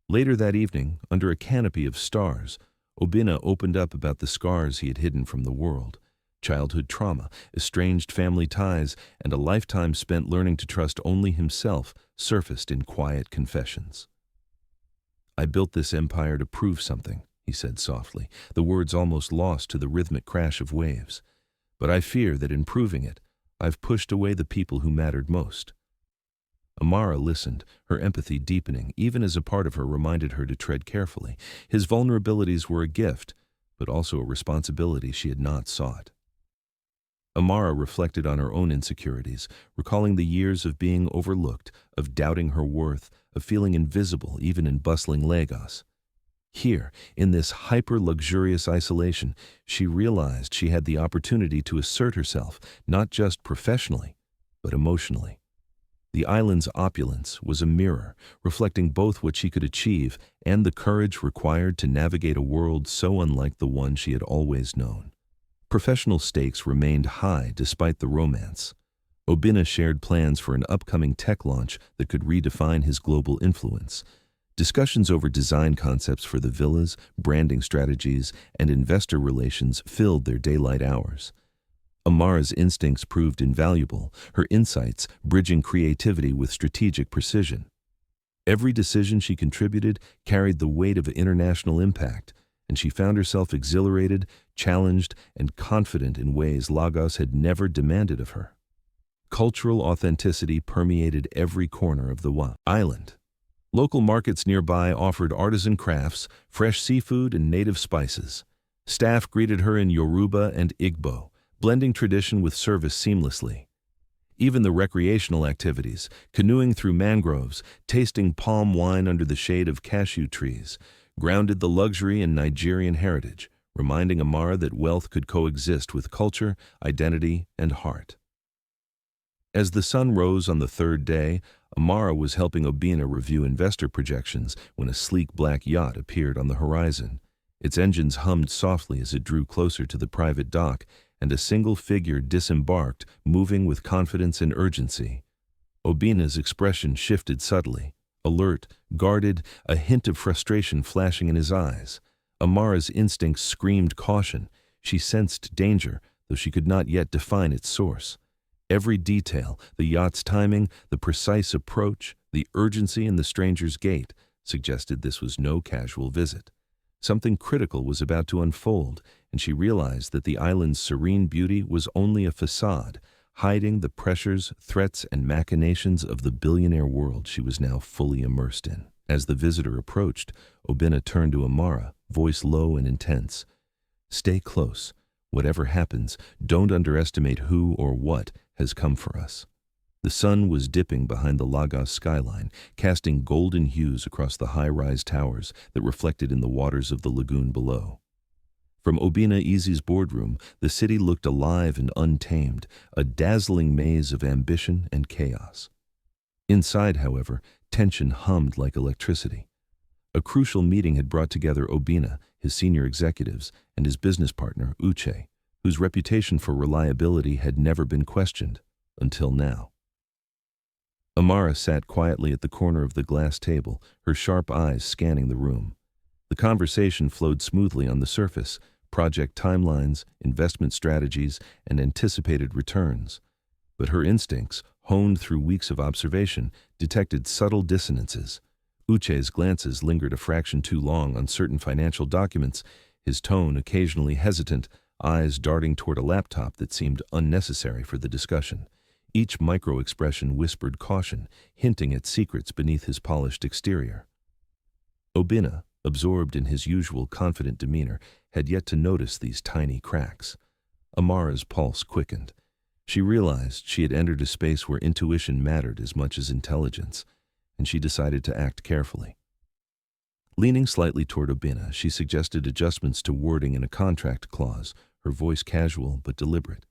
[SPEAKER 1] Later that evening, under a canopy of stars, Obinna opened up about the scars he had hidden from the world. Childhood trauma, estranged family ties, and a lifetime spent learning to trust only himself surfaced in quiet confessions. "I built this empire to prove something," he said softly, the words almost lost to the rhythmic crash of waves. "But I fear that in proving it, I've pushed away the people who mattered most." Amara listened, her empathy deepening, even as a part of her reminded her to tread carefully. His vulnerabilities were a gift, but also a responsibility she had not sought. Amara reflected on her own insecurities, recalling the years of being overlooked, of doubting her worth, of feeling invisible even in bustling Lagos. Here, in this hyper-luxurious isolation, she realized she had the opportunity to assert herself, not just professionally, but emotionally. The island's opulence was a mirror, reflecting both what she could achieve and the courage required to navigate a world so unlike the one she had always known. Professional stakes remained high despite the romance. Obinna shared plans for an upcoming tech launch that could redefine his global influence. Discussions over design concepts for the villas, branding strategies, and investor relations filled their daylight hours. Amara's instincts proved invaluable, her insights bridging creativity with strategic precision. Every decision she contributed carried the weight of international impact, and she found herself exhilarated, challenged, and confident in ways Lagos had never demanded of her. Cultural authenticity permeated every corner of the island. Local markets nearby offered artisan crafts, fresh seafood, and native spices. Staff greeted her in Yoruba and Igbo, blending tradition with service seamlessly. Even the recreational activities, canoeing through mangroves, tasting palm wine under the shade of cashew trees, grounded the luxury in Nigerian heritage, reminding Amara that wealth could coexist with culture, identity, and heart. As the sun rose on the third day, Amara was helping Obinna review investor projections when a sleek black yacht appeared on the horizon. Its engines hummed softly as it drew closer to the private dock, and a single figure disembarked, moving with confidence and urgency. Obinna's expression shifted subtly, alert, guarded, a hint of frustration flashing in his eyes. Amara's instincts screamed caution. She sensed danger, though she could not yet define its source. Every detail, the yacht's timing, the precise approach, the urgency in the stranger's gait, suggested this was no casual visit. Something critical was about to unfold, and she realized that the island's serene beauty was only a facade, hiding the pressures, threats, and machinations of the billionaire world she was now fully immersed in. As the visitor approached, Obinna turned to Amara, voice low and intense. "Stay close. Whatever happens, don't underestimate who or what has come for us." The sun was dipping behind the Lagos skyline, casting golden hues across the high-rise towers that reflected in the waters of the lagoon below. From Obinna Eze's boardroom, the city looked alive and untamed, a dazzling maze of ambition and chaos. Inside, however, tension hummed like electricity. A crucial meeting had brought together Obinna, his senior executives, and his business partner, Uche, whose reputation for reliability had never been questioned, until now. Amara sat quietly at the corner of the glass table, her sharp eyes scanning the room. The conversation flowed smoothly on the surface, project timelines, investment strategies, and anticipated returns. But her instincts, honed through weeks of observation, detected subtle dissonances. Uche's glances lingered a fraction too long on certain financial documents, his tone occasionally hesitant, eyes darting toward a laptop that seemed unnecessary for the discussion. Each micro-expression whispered caution, hinting at secrets beneath his polished exterior. Obinna, absorbed in his usual confident demeanor, had yet to notice these tiny cracks. Amara's pulse quickened. She realized she had entered a space where intuition mattered as much as intelligence, and she decided to act carefully. Leaning slightly toward Obinna, she suggested adjustments to wording in a contract clause, her voice casual but deliberate.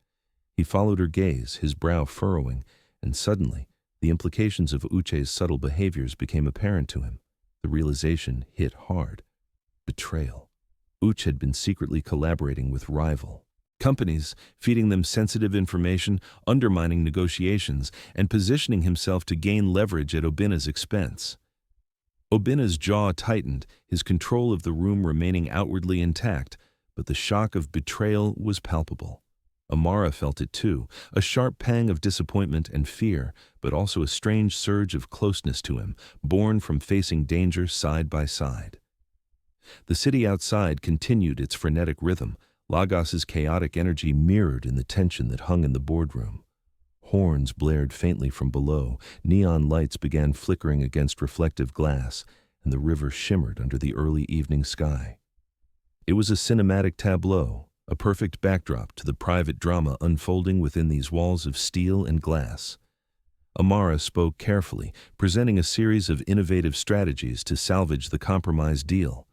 [SPEAKER 1] He followed her gaze, his brow furrowing, and suddenly, the implications of Uche's subtle behaviors became apparent to him. The realization hit hard. Betrayal. Uche had been secretly collaborating with rival companies, feeding them sensitive information, undermining negotiations, and positioning himself to gain leverage at Obinna's expense. Obinna's jaw tightened, his control of the room remaining outwardly intact, but the shock of betrayal was palpable. Amara felt it too, a sharp pang of disappointment and fear, but also a strange surge of closeness to him, born from facing danger side by side. The city outside continued its frenetic rhythm, Lagos's chaotic energy mirrored in the tension that hung in the boardroom. Horns blared faintly from below, neon lights began flickering against reflective glass, and the river shimmered under the early evening sky. It was a cinematic tableau, a perfect backdrop to the private drama unfolding within these walls of steel and glass. Amara spoke carefully, presenting a series of innovative strategies to salvage the compromised deal.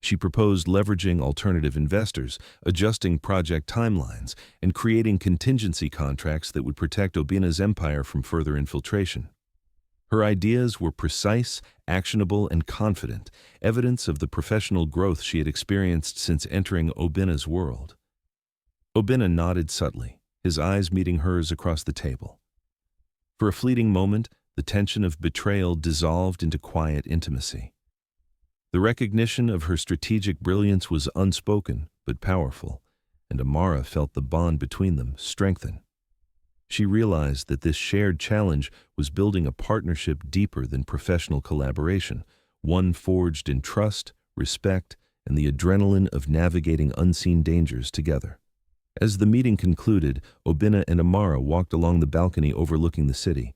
[SPEAKER 1] She proposed leveraging alternative investors, adjusting project timelines, and creating contingency contracts that would protect Obinna's empire from further infiltration. Her ideas were precise, actionable, and confident, evidence of the professional growth she had experienced since entering Obinna's world. Obinna nodded subtly, his eyes meeting hers across the table. For a fleeting moment, the tension of betrayal dissolved into quiet intimacy. The recognition of her strategic brilliance was unspoken but powerful, and Amara felt the bond between them strengthen. She realized that this shared challenge was building a partnership deeper than professional collaboration, one forged in trust, respect, and the adrenaline of navigating unseen dangers together. As the meeting concluded, Obinna and Amara walked along the balcony overlooking the city.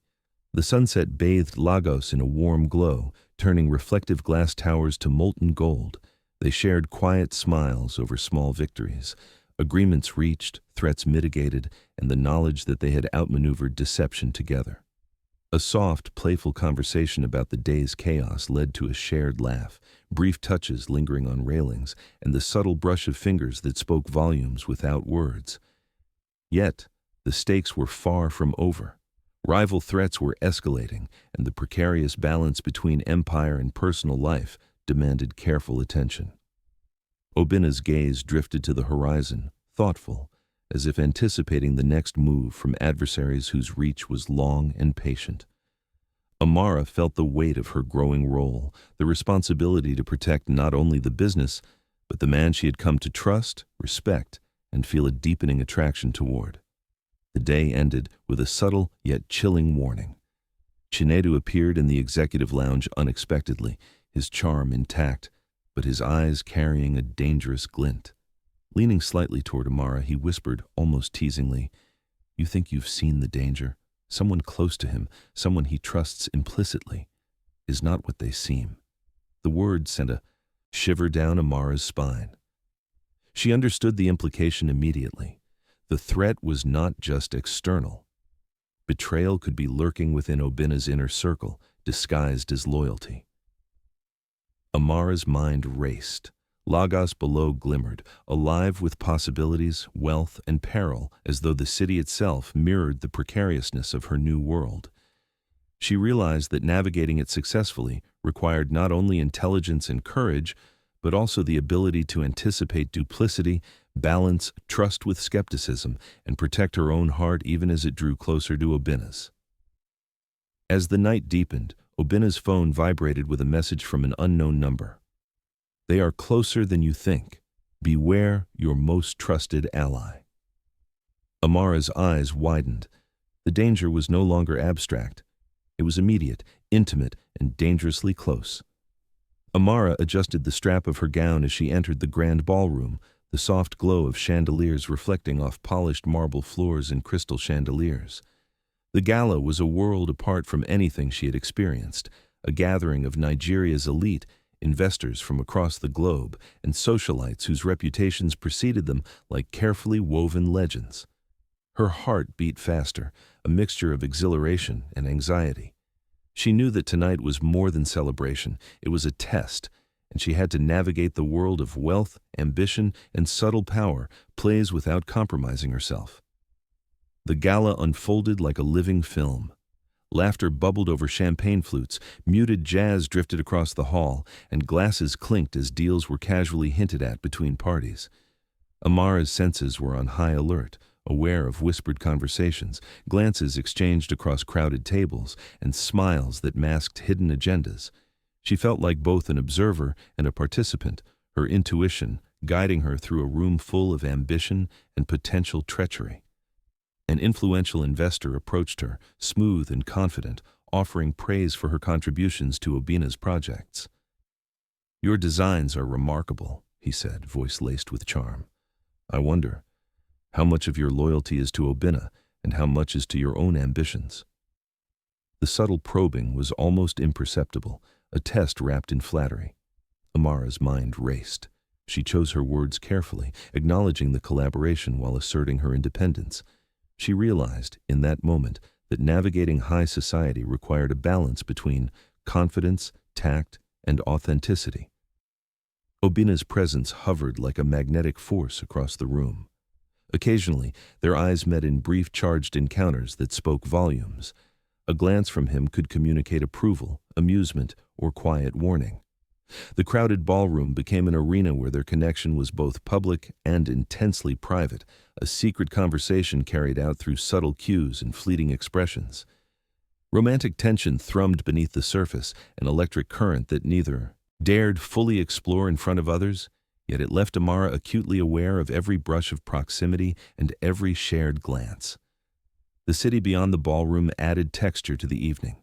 [SPEAKER 1] The sunset bathed Lagos in a warm glow, turning reflective glass towers to molten gold. They shared quiet smiles over small victories, agreements reached, threats mitigated, and the knowledge that they had outmaneuvered deception together. A soft, playful conversation about the day's chaos led to a shared laugh, brief touches lingering on railings, and the subtle brush of fingers that spoke volumes without words. Yet, the stakes were far from over. Rival threats were escalating, and the precarious balance between empire and personal life demanded careful attention. Obinna's gaze drifted to the horizon, thoughtful, as if anticipating the next move from adversaries whose reach was long and patient. Amara felt the weight of her growing role, the responsibility to protect not only the business, but the man she had come to trust, respect, and feel a deepening attraction toward. The day ended with a subtle yet chilling warning. Chinedu appeared in the executive lounge unexpectedly, his charm intact, but his eyes carrying a dangerous glint. Leaning slightly toward Amara, he whispered, almost teasingly, "You think you've seen the danger? Someone close to him, someone he trusts implicitly, is not what they seem." The word sent a shiver down Amara's spine. She understood the implication immediately. The threat was not just external. Betrayal could be lurking within Obinna's inner circle, disguised as loyalty. Amara's mind raced. Lagos below glimmered, alive with possibilities, wealth, and peril, as though the city itself mirrored the precariousness of her new world. She realized that navigating it successfully required not only intelligence and courage, but also the ability to anticipate duplicity, balance trust with skepticism, and protect her own heart even as it drew closer to Obinna's. As the night deepened, Obinna's phone vibrated with a message from an unknown number. "They are closer than you think. Beware your most trusted ally." Amara's eyes widened. The danger was no longer abstract. It was immediate, intimate, and dangerously close. Amara adjusted the strap of her gown as she entered the grand ballroom, the soft glow of chandeliers reflecting off polished marble floors and crystal chandeliers. The gala was a world apart from anything she had experienced, a gathering of Nigeria's elite, investors from across the globe, and socialites whose reputations preceded them like carefully woven legends. Her heart beat faster, a mixture of exhilaration and anxiety. She knew that tonight was more than celebration, it was a test, and she had to navigate the world of wealth, ambition, and subtle power, plays without compromising herself. The gala unfolded like a living film. Laughter bubbled over champagne flutes, muted jazz drifted across the hall, and glasses clinked as deals were casually hinted at between parties. Amara's senses were on high alert, aware of whispered conversations, glances exchanged across crowded tables, and smiles that masked hidden agendas. She felt like both an observer and a participant, her intuition guiding her through a room full of ambition and potential treachery. An influential investor approached her, smooth and confident, offering praise for her contributions to Obinna's projects. "Your designs are remarkable," he said, voice laced with charm. "I wonder, how much of your loyalty is to Obinna and how much is to your own ambitions?" The subtle probing was almost imperceptible, a test wrapped in flattery. Amara's mind raced. She chose her words carefully, acknowledging the collaboration while asserting her independence. She realized, in that moment, that navigating high society required a balance between confidence, tact, and authenticity. Obinna's presence hovered like a magnetic force across the room. Occasionally, their eyes met in brief charged encounters that spoke volumes. A glance from him could communicate approval, amusement, or quiet warning. The crowded ballroom became an arena where their connection was both public and intensely private, a secret conversation carried out through subtle cues and fleeting expressions. Romantic tension thrummed beneath the surface, an electric current that neither dared fully explore in front of others, yet it left Amara acutely aware of every brush of proximity and every shared glance. The city beyond the ballroom added texture to the evening.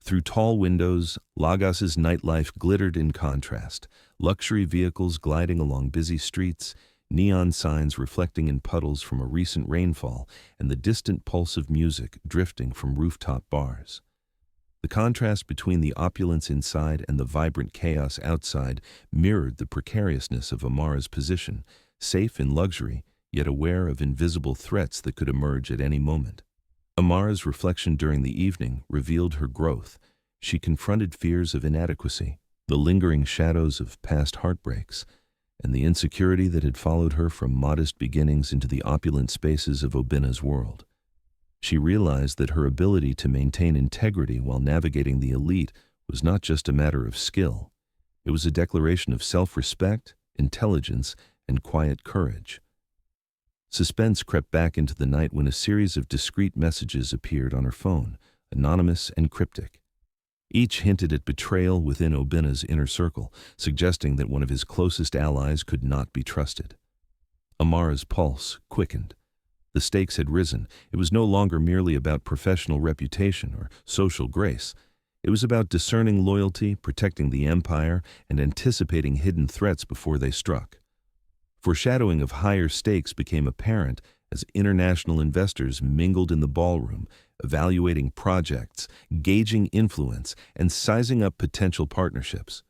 [SPEAKER 1] Through tall windows, Lagos's nightlife glittered in contrast, luxury vehicles gliding along busy streets, neon signs reflecting in puddles from a recent rainfall, and the distant pulse of music drifting from rooftop bars. The contrast between the opulence inside and the vibrant chaos outside mirrored the precariousness of Amara's position, safe in luxury, yet aware of invisible threats that could emerge at any moment. Amara's reflection during the evening revealed her growth. She confronted fears of inadequacy, the lingering shadows of past heartbreaks, and the insecurity that had followed her from modest beginnings into the opulent spaces of Obinna's world. She realized that her ability to maintain integrity while navigating the elite was not just a matter of skill. It was a declaration of self-respect, intelligence, and quiet courage. Suspense crept back into the night when a series of discreet messages appeared on her phone, anonymous and cryptic. Each hinted at betrayal within Obinna's inner circle, suggesting that one of his closest allies could not be trusted. Amara's pulse quickened. The stakes had risen. It was no longer merely about professional reputation or social grace. It was about discerning loyalty, protecting the empire, and anticipating hidden threats before they struck. Foreshadowing of higher stakes became apparent as international investors mingled in the ballroom, evaluating projects, gauging influence, and sizing up potential partnerships.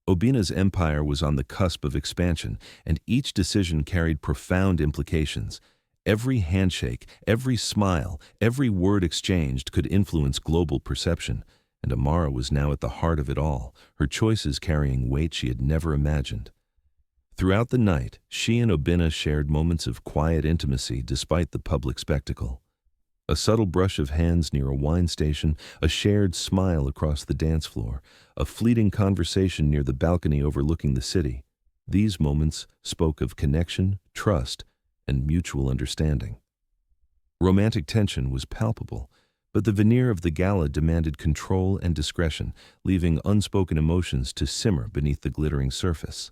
[SPEAKER 1] Obinna's empire was on the cusp of expansion, and each decision carried profound implications. Every handshake, every smile, every word exchanged could influence global perception, and Amara was now at the heart of it all, her choices carrying weight she had never imagined. Throughout the night, she and Obinna shared moments of quiet intimacy despite the public spectacle. A subtle brush of hands near a wine station, a shared smile across the dance floor, a fleeting conversation near the balcony overlooking the city. These moments spoke of connection, trust, and mutual understanding. Romantic tension was palpable, but the veneer of the gala demanded control and discretion, leaving unspoken emotions to simmer beneath the glittering surface.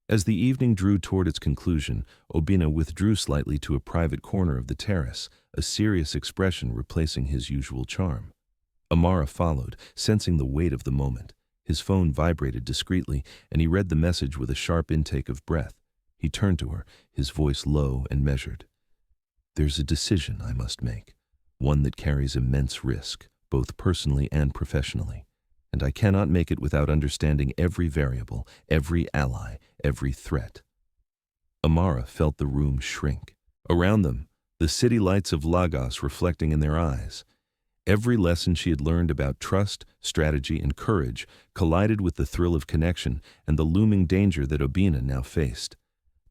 [SPEAKER 1] As the evening drew toward its conclusion, Obinna withdrew slightly to a private corner of the terrace, a serious expression replacing his usual charm. Amara followed, sensing the weight of the moment. His phone vibrated discreetly, and he read the message with a sharp intake of breath. He turned to her, his voice low and measured. "There's a decision I must make, one that carries immense risk, both personally and professionally. And I cannot make it without understanding every variable, every ally, every threat." Amara felt the room shrink. Around them, the city lights of Lagos reflecting in their eyes. Every lesson she had learned about trust, strategy, and courage collided with the thrill of connection and the looming danger that Obinna now faced.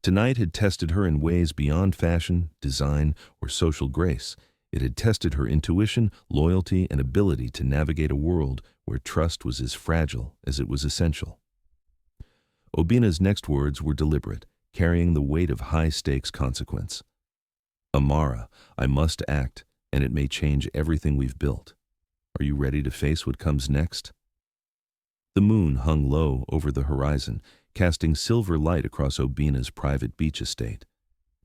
[SPEAKER 1] Tonight had tested her in ways beyond fashion, design, or social grace. It had tested her intuition, loyalty, and ability to navigate a world where trust was as fragile as it was essential. Obinna's next words were deliberate, carrying the weight of high-stakes consequence. "Amara, I must act, and it may change everything we've built. Are you ready to face what comes next?" The moon hung low over the horizon, casting silver light across Obinna's private beach estate.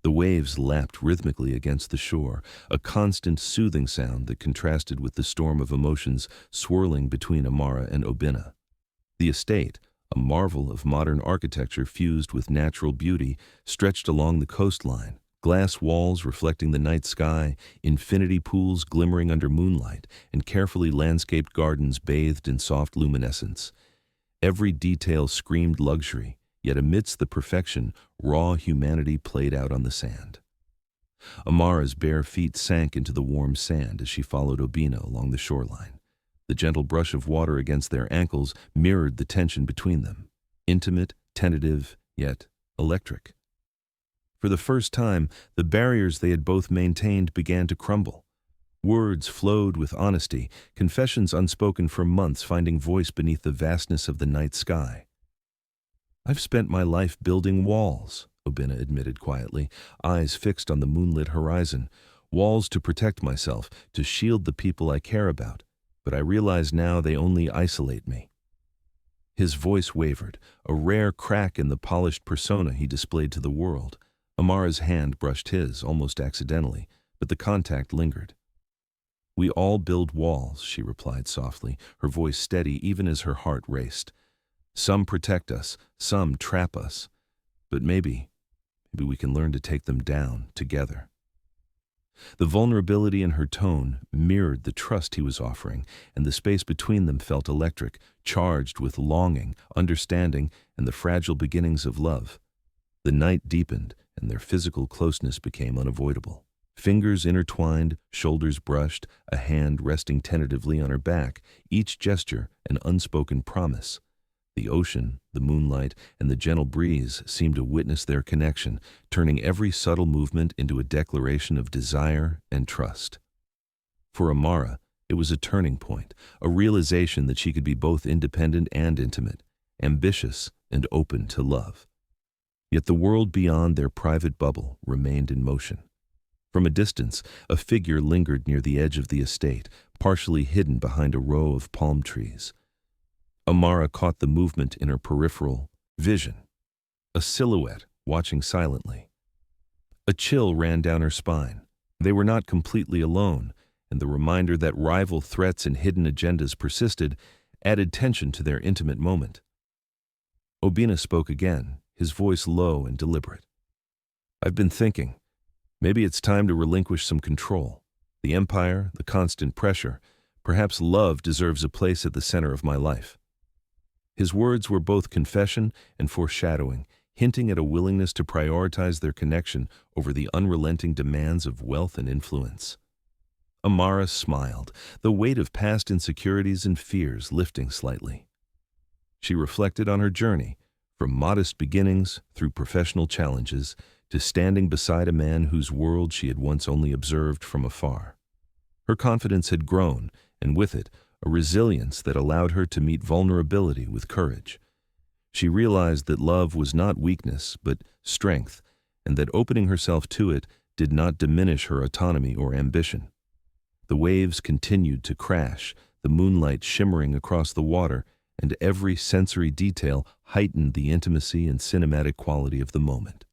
[SPEAKER 1] The waves lapped rhythmically against the shore, a constant soothing sound that contrasted with the storm of emotions swirling between Amara and Obinna. The estate, a marvel of modern architecture fused with natural beauty, stretched along the coastline, glass walls reflecting the night sky, infinity pools glimmering under moonlight, and carefully landscaped gardens bathed in soft luminescence. Every detail screamed luxury, yet amidst the perfection, raw humanity played out on the sand. Amara's bare feet sank into the warm sand as she followed Obinna along the shoreline. The gentle brush of water against their ankles mirrored the tension between them, intimate, tentative, yet electric. For the first time, the barriers they had both maintained began to crumble. Words flowed with honesty, confessions unspoken for months finding voice beneath the vastness of the night sky. "I've spent my life building walls," Obinna admitted quietly, eyes fixed on the moonlit horizon. "Walls to protect myself, to shield the people I care about. But I realize now they only isolate me." His voice wavered, a rare crack in the polished persona he displayed to the world. Amara's hand brushed his, almost accidentally, but the contact lingered. "We all build walls," she replied softly, her voice steady even as her heart raced. "Some protect us, some trap us. But maybe we can learn to take them down together." The vulnerability in her tone mirrored the trust he was offering, and the space between them felt electric, charged with longing, understanding, and the fragile beginnings of love. The night deepened, and their physical closeness became unavoidable. Fingers intertwined, shoulders brushed, a hand resting tentatively on her back, each gesture an unspoken promise. The ocean, the moonlight, and the gentle breeze seemed to witness their connection, turning every subtle movement into a declaration of desire and trust. For Amara, it was a turning point, a realization that she could be both independent and intimate, ambitious and open to love. Yet the world beyond their private bubble remained in motion. From a distance, a figure lingered near the edge of the estate, partially hidden behind a row of palm trees. Amara caught the movement in her peripheral vision, a silhouette watching silently. A chill ran down her spine. They were not completely alone, and the reminder that rival threats and hidden agendas persisted added tension to their intimate moment. Obinna spoke again, his voice low and deliberate. "I've been thinking. Maybe it's time to relinquish some control. The empire, the constant pressure. Perhaps love deserves a place at the center of my life." His words were both confession and foreshadowing, hinting at a willingness to prioritize their connection over the unrelenting demands of wealth and influence. Amara smiled, the weight of past insecurities and fears lifting slightly. She reflected on her journey, from modest beginnings through professional challenges to standing beside a man whose world she had once only observed from afar. Her confidence had grown, and with it, a resilience that allowed her to meet vulnerability with courage. She realized that love was not weakness, but strength, and that opening herself to it did not diminish her autonomy or ambition. The waves continued to crash, the moonlight shimmering across the water, and every sensory detail heightened the intimacy and cinematic quality of the moment.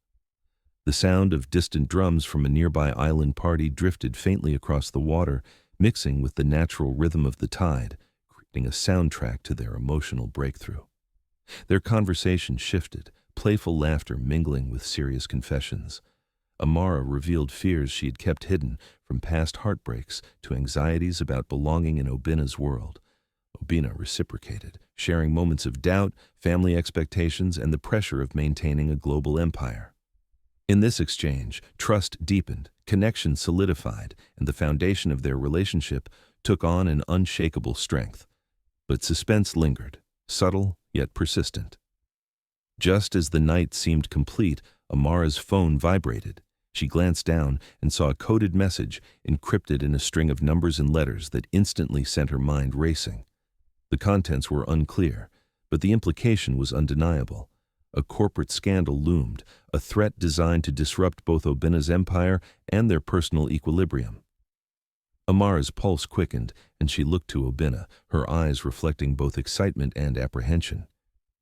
[SPEAKER 1] The sound of distant drums from a nearby island party drifted faintly across the water, mixing with the natural rhythm of the tide, creating a soundtrack to their emotional breakthrough. Their conversation shifted, playful laughter mingling with serious confessions. Amara revealed fears she had kept hidden, from past heartbreaks to anxieties about belonging in Obinna's world. Obinna reciprocated, sharing moments of doubt, family expectations, and the pressure of maintaining a global empire. In this exchange, trust deepened, connection solidified, and the foundation of their relationship took on an unshakable strength. But suspense lingered, subtle yet persistent. Just as the night seemed complete, Amara's phone vibrated. She glanced down and saw a coded message encrypted in a string of numbers and letters that instantly sent her mind racing. The contents were unclear, but the implication was undeniable. A corporate scandal loomed, a threat designed to disrupt both Obinna's empire and their personal equilibrium. Amara's pulse quickened, and she looked to Obinna, her eyes reflecting both excitement and apprehension.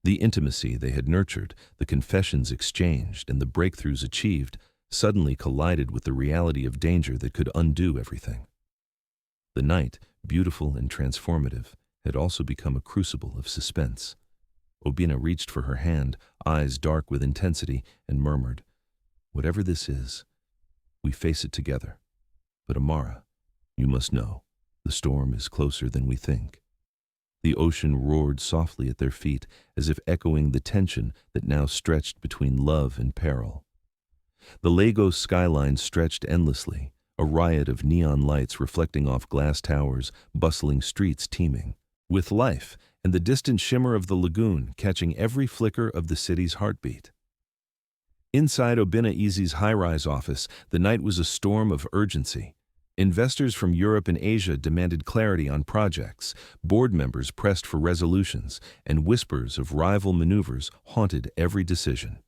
[SPEAKER 1] The intimacy they had nurtured, the confessions exchanged, and the breakthroughs achieved suddenly collided with the reality of danger that could undo everything. The night, beautiful and transformative, had also become a crucible of suspense. Obinna reached for her hand, eyes dark with intensity, and murmured, "Whatever this is, we face it together. But Amara, you must know, the storm is closer than we think." The ocean roared softly at their feet, as if echoing the tension that now stretched between love and peril. The Lagos skyline stretched endlessly, a riot of neon lights reflecting off glass towers, bustling streets teeming with life, and the distant shimmer of the lagoon catching every flicker of the city's heartbeat. Inside Obinna Eze's high-rise office, the night was a storm of urgency. Investors from Europe and Asia demanded clarity on projects, board members pressed for resolutions, and whispers of rival maneuvers haunted every decision.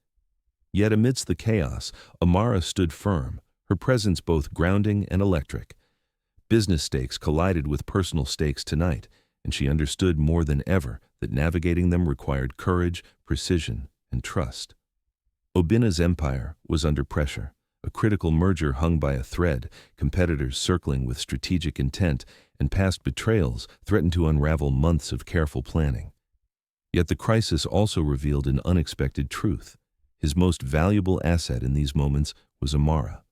[SPEAKER 1] Yet amidst the chaos, Amara stood firm, her presence both grounding and electric. Business stakes collided with personal stakes tonight, and she understood more than ever that navigating them required courage, precision, and trust. Obinna's empire was under pressure. A critical merger hung by a thread, competitors circling with strategic intent, and past betrayals threatened to unravel months of careful planning. Yet the crisis also revealed an unexpected truth. His most valuable asset in these moments was Amara.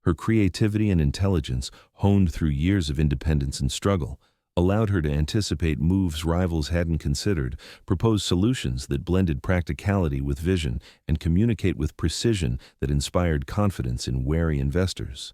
[SPEAKER 1] Her creativity and intelligence, honed through years of independence and struggle, allowed her to anticipate moves rivals hadn't considered, propose solutions that blended practicality with vision, and communicate with precision that inspired confidence in wary investors.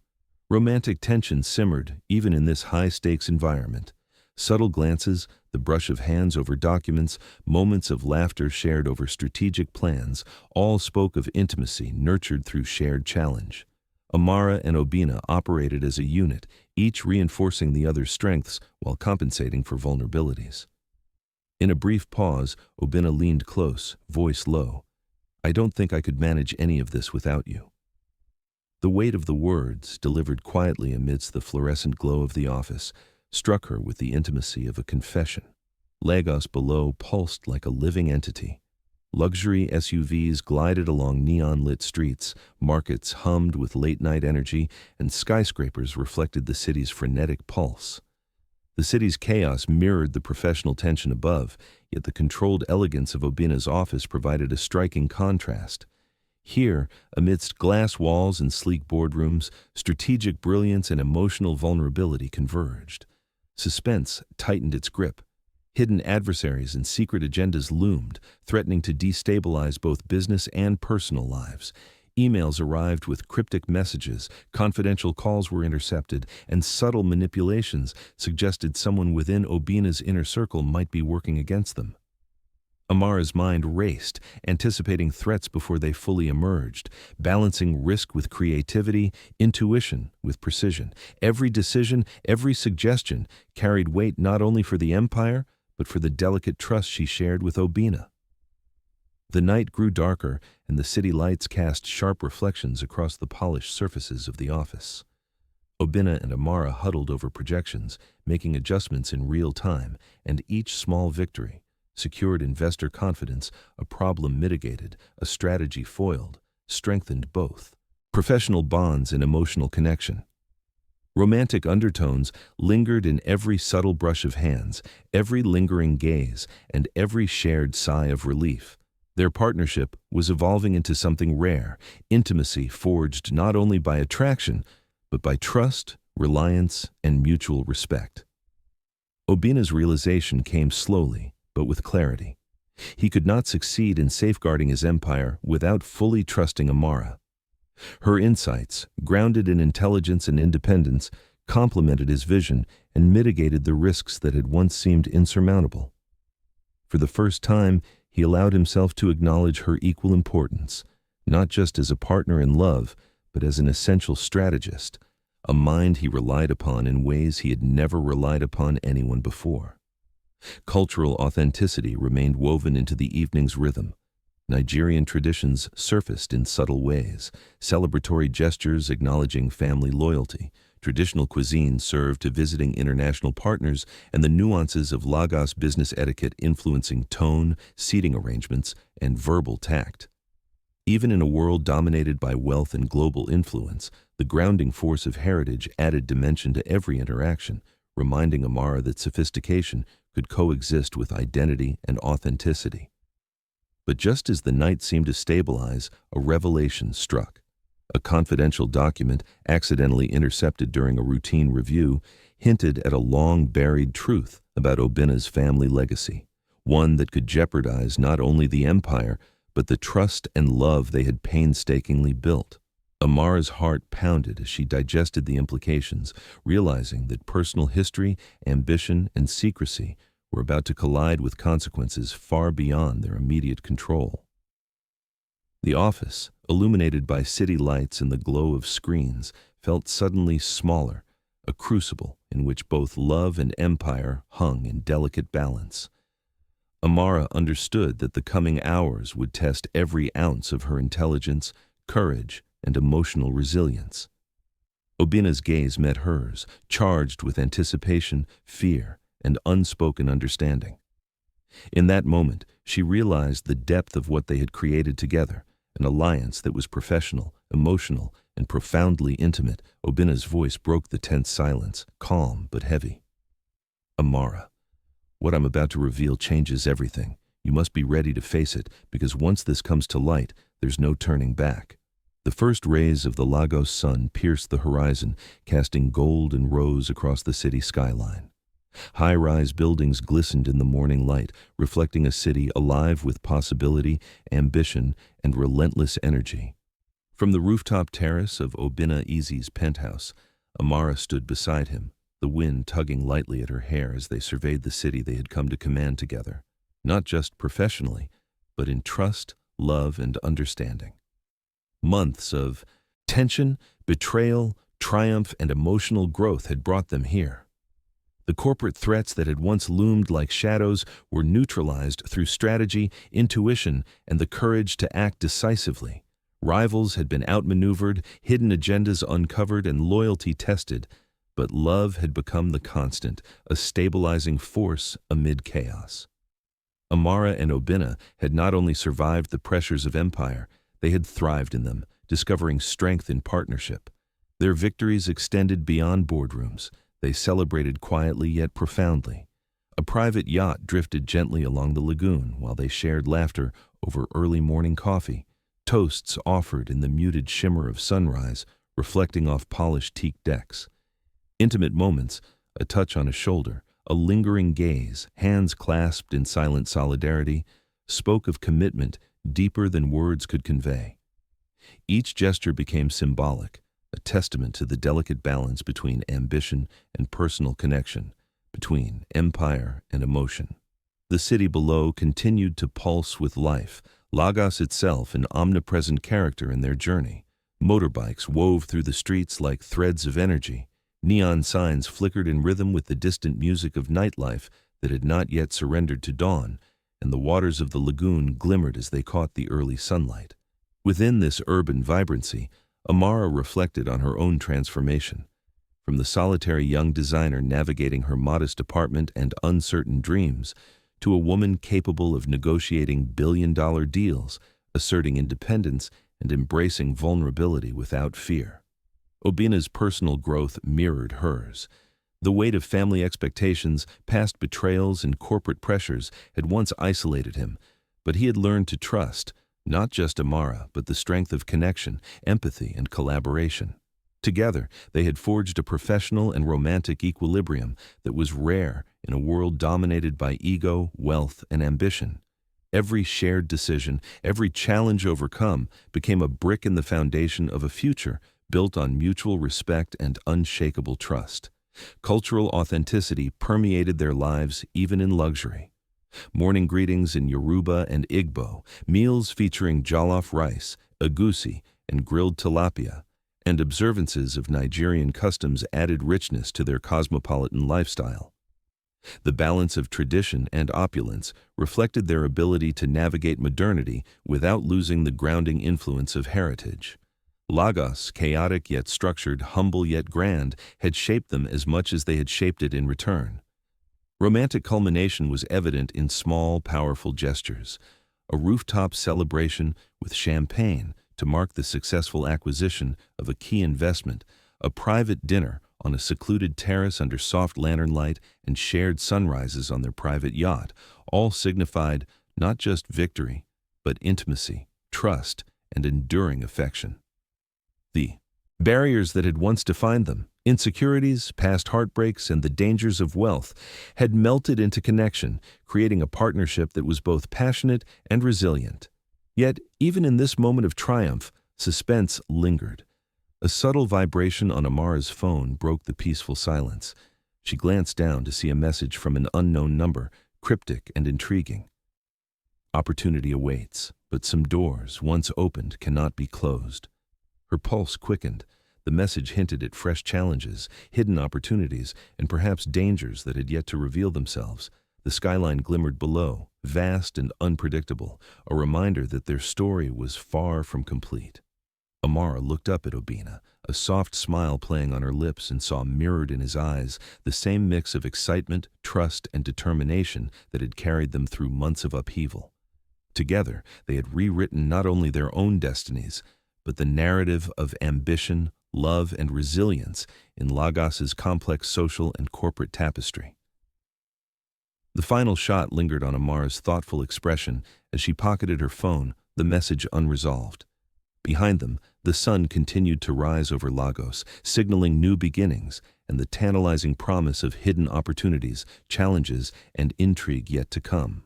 [SPEAKER 1] Romantic tension simmered even in this high-stakes environment. Subtle glances, the brush of hands over documents, moments of laughter shared over strategic plans, all spoke of intimacy nurtured through shared challenge. Amara and Obinna operated as a unit, each reinforcing the other's strengths while compensating for vulnerabilities. In a brief pause, Obinna leaned close, voice low. "I don't think I could manage any of this without you." The weight of the words, delivered quietly amidst the fluorescent glow of the office, struck her with the intimacy of a confession. Lagos below pulsed like a living entity. Luxury SUVs glided along neon-lit streets, markets hummed with late-night energy, and skyscrapers reflected the city's frenetic pulse. The city's chaos mirrored the professional tension above, yet the controlled elegance of Obinna's office provided a striking contrast. Here, amidst glass walls and sleek boardrooms, strategic brilliance and emotional vulnerability converged. Suspense tightened its grip. Hidden adversaries and secret agendas loomed, threatening to destabilize both business and personal lives. Emails arrived with cryptic messages, confidential calls were intercepted, and subtle manipulations suggested someone within Obinna's inner circle might be working against them. Amara's mind raced, anticipating threats before they fully emerged, balancing risk with creativity, intuition with precision. Every decision, every suggestion carried weight not only for the empire, but for the delicate trust she shared with Obinna. The night grew darker, and the city lights cast sharp reflections across the polished surfaces of the office. Obinna and Amara huddled over projections, making adjustments in real time, and each small victory secured investor confidence, a problem mitigated, a strategy foiled, strengthened both professional bonds and emotional connection. Romantic undertones lingered in every subtle brush of hands, every lingering gaze, and every shared sigh of relief. Their partnership was evolving into something rare, intimacy forged not only by attraction, but by trust, reliance, and mutual respect. Obinna's realization came slowly, but with clarity. He could not succeed in safeguarding his empire without fully trusting Amara. Her insights, grounded in intelligence and independence, complemented his vision and mitigated the risks that had once seemed insurmountable. For the first time, he allowed himself to acknowledge her equal importance, not just as a partner in love, but as an essential strategist, a mind he relied upon in ways he had never relied upon anyone before. Cultural authenticity remained woven into the evening's rhythm. Nigerian traditions surfaced in subtle ways, celebratory gestures acknowledging family loyalty, traditional cuisine served to visiting international partners, and the nuances of Lagos business etiquette influencing tone, seating arrangements, and verbal tact. Even in a world dominated by wealth and global influence, the grounding force of heritage added dimension to every interaction, reminding Amara that sophistication could coexist with identity and authenticity. But just as the night seemed to stabilize, a revelation struck. A confidential document, accidentally intercepted during a routine review, hinted at a long-buried truth about Obinna's family legacy, one that could jeopardize not only the empire, but the trust and love they had painstakingly built. Amara's heart pounded as she digested the implications, realizing that personal history, ambition, and secrecy were about to collide with consequences far beyond their immediate control. The office, illuminated by city lights and the glow of screens, felt suddenly smaller, a crucible in which both love and empire hung in delicate balance. Amara understood that the coming hours would test every ounce of her intelligence, courage, and emotional resilience. Obinna's gaze met hers, charged with anticipation, fear, and unspoken understanding. In that moment, she realized the depth of what they had created together, an alliance that was professional, emotional, and profoundly intimate. Obinna's voice broke the tense silence, calm but heavy. Amara, what I'm about to reveal changes everything. You must be ready to face it, because once this comes to light, there's no turning back. The first rays of the Lagos sun pierced the horizon, casting gold and rose across the city skyline. High-rise buildings glistened in the morning light, reflecting a city alive with possibility, ambition, and relentless energy. From the rooftop terrace of Obinna Eze's penthouse, Amara stood beside him, the wind tugging lightly at her hair as they surveyed the city they had come to command together, not just professionally, but in trust, love, and understanding. Months of tension, betrayal, triumph, and emotional growth had brought them here. The corporate threats that had once loomed like shadows were neutralized through strategy, intuition, and the courage to act decisively. Rivals had been outmaneuvered, hidden agendas uncovered, and loyalty tested, but love had become the constant, a stabilizing force amid chaos. Amara and Obinna had not only survived the pressures of empire, they had thrived in them, discovering strength in partnership. Their victories extended beyond boardrooms. They celebrated quietly yet profoundly. A private yacht drifted gently along the lagoon while they shared laughter over early morning coffee, toasts offered in the muted shimmer of sunrise, reflecting off polished teak decks. Intimate moments, a touch on a shoulder, a lingering gaze, hands clasped in silent solidarity, spoke of commitment deeper than words could convey. Each gesture became symbolic, a testament to the delicate balance between ambition and personal connection, between empire and emotion. The city below continued to pulse with life, Lagos itself an omnipresent character in their journey. Motorbikes wove through the streets like threads of energy. Neon signs flickered in rhythm with the distant music of nightlife that had not yet surrendered to dawn, and the waters of the lagoon glimmered as they caught the early sunlight. Within this urban vibrancy, Amara reflected on her own transformation. From the solitary young designer navigating her modest apartment and uncertain dreams, to a woman capable of negotiating billion-dollar deals, asserting independence, and embracing vulnerability without fear. Obinna's personal growth mirrored hers. The weight of family expectations, past betrayals, and corporate pressures had once isolated him, but he had learned to trust, not just Amara, but the strength of connection, empathy, and collaboration. Together, they had forged a professional and romantic equilibrium that was rare in a world dominated by ego, wealth, and ambition. Every shared decision, every challenge overcome, became a brick in the foundation of a future built on mutual respect and unshakable trust. Cultural authenticity permeated their lives even in luxury. Morning greetings in Yoruba and Igbo, meals featuring jollof rice, egusi, and grilled tilapia, and observances of Nigerian customs added richness to their cosmopolitan lifestyle. The balance of tradition and opulence reflected their ability to navigate modernity without losing the grounding influence of heritage. Lagos, chaotic yet structured, humble yet grand, had shaped them as much as they had shaped it in return. Romantic culmination was evident in small, powerful gestures. A rooftop celebration with champagne to mark the successful acquisition of a key investment, a private dinner on a secluded terrace under soft lantern light, and shared sunrises on their private yacht, all signified not just victory, but intimacy, trust, and enduring affection. The barriers that had once defined them, insecurities, past heartbreaks, and the dangers of wealth, had melted into connection, creating a partnership that was both passionate and resilient. Yet, even in this moment of triumph, suspense lingered. A subtle vibration on Amara's phone broke the peaceful silence. She glanced down to see a message from an unknown number, cryptic and intriguing. Opportunity awaits, but some doors, once opened, cannot be closed. Her pulse quickened. The message hinted at fresh challenges, hidden opportunities, and perhaps dangers that had yet to reveal themselves. The skyline glimmered below, vast and unpredictable, a reminder that their story was far from complete. Amara looked up at Obinna, a soft smile playing on her lips, and saw mirrored in his eyes the same mix of excitement, trust, and determination that had carried them through months of upheaval. Together, they had rewritten not only their own destinies, but the narrative of ambition, love, and resilience in Lagos's complex social and corporate tapestry. The final shot lingered on Amara's thoughtful expression as she pocketed her phone, the message unresolved. Behind them, the sun continued to rise over Lagos, signaling new beginnings and the tantalizing promise of hidden opportunities, challenges, and intrigue yet to come.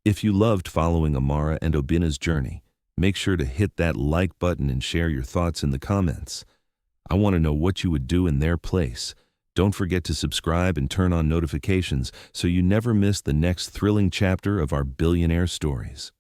[SPEAKER 1] If you loved following Amara and Obinna's journey, make sure to hit that like button and share your thoughts in the comments. I want to know what you would do in their place. Don't forget to subscribe and turn on notifications so you never miss the next thrilling chapter of our billionaire stories.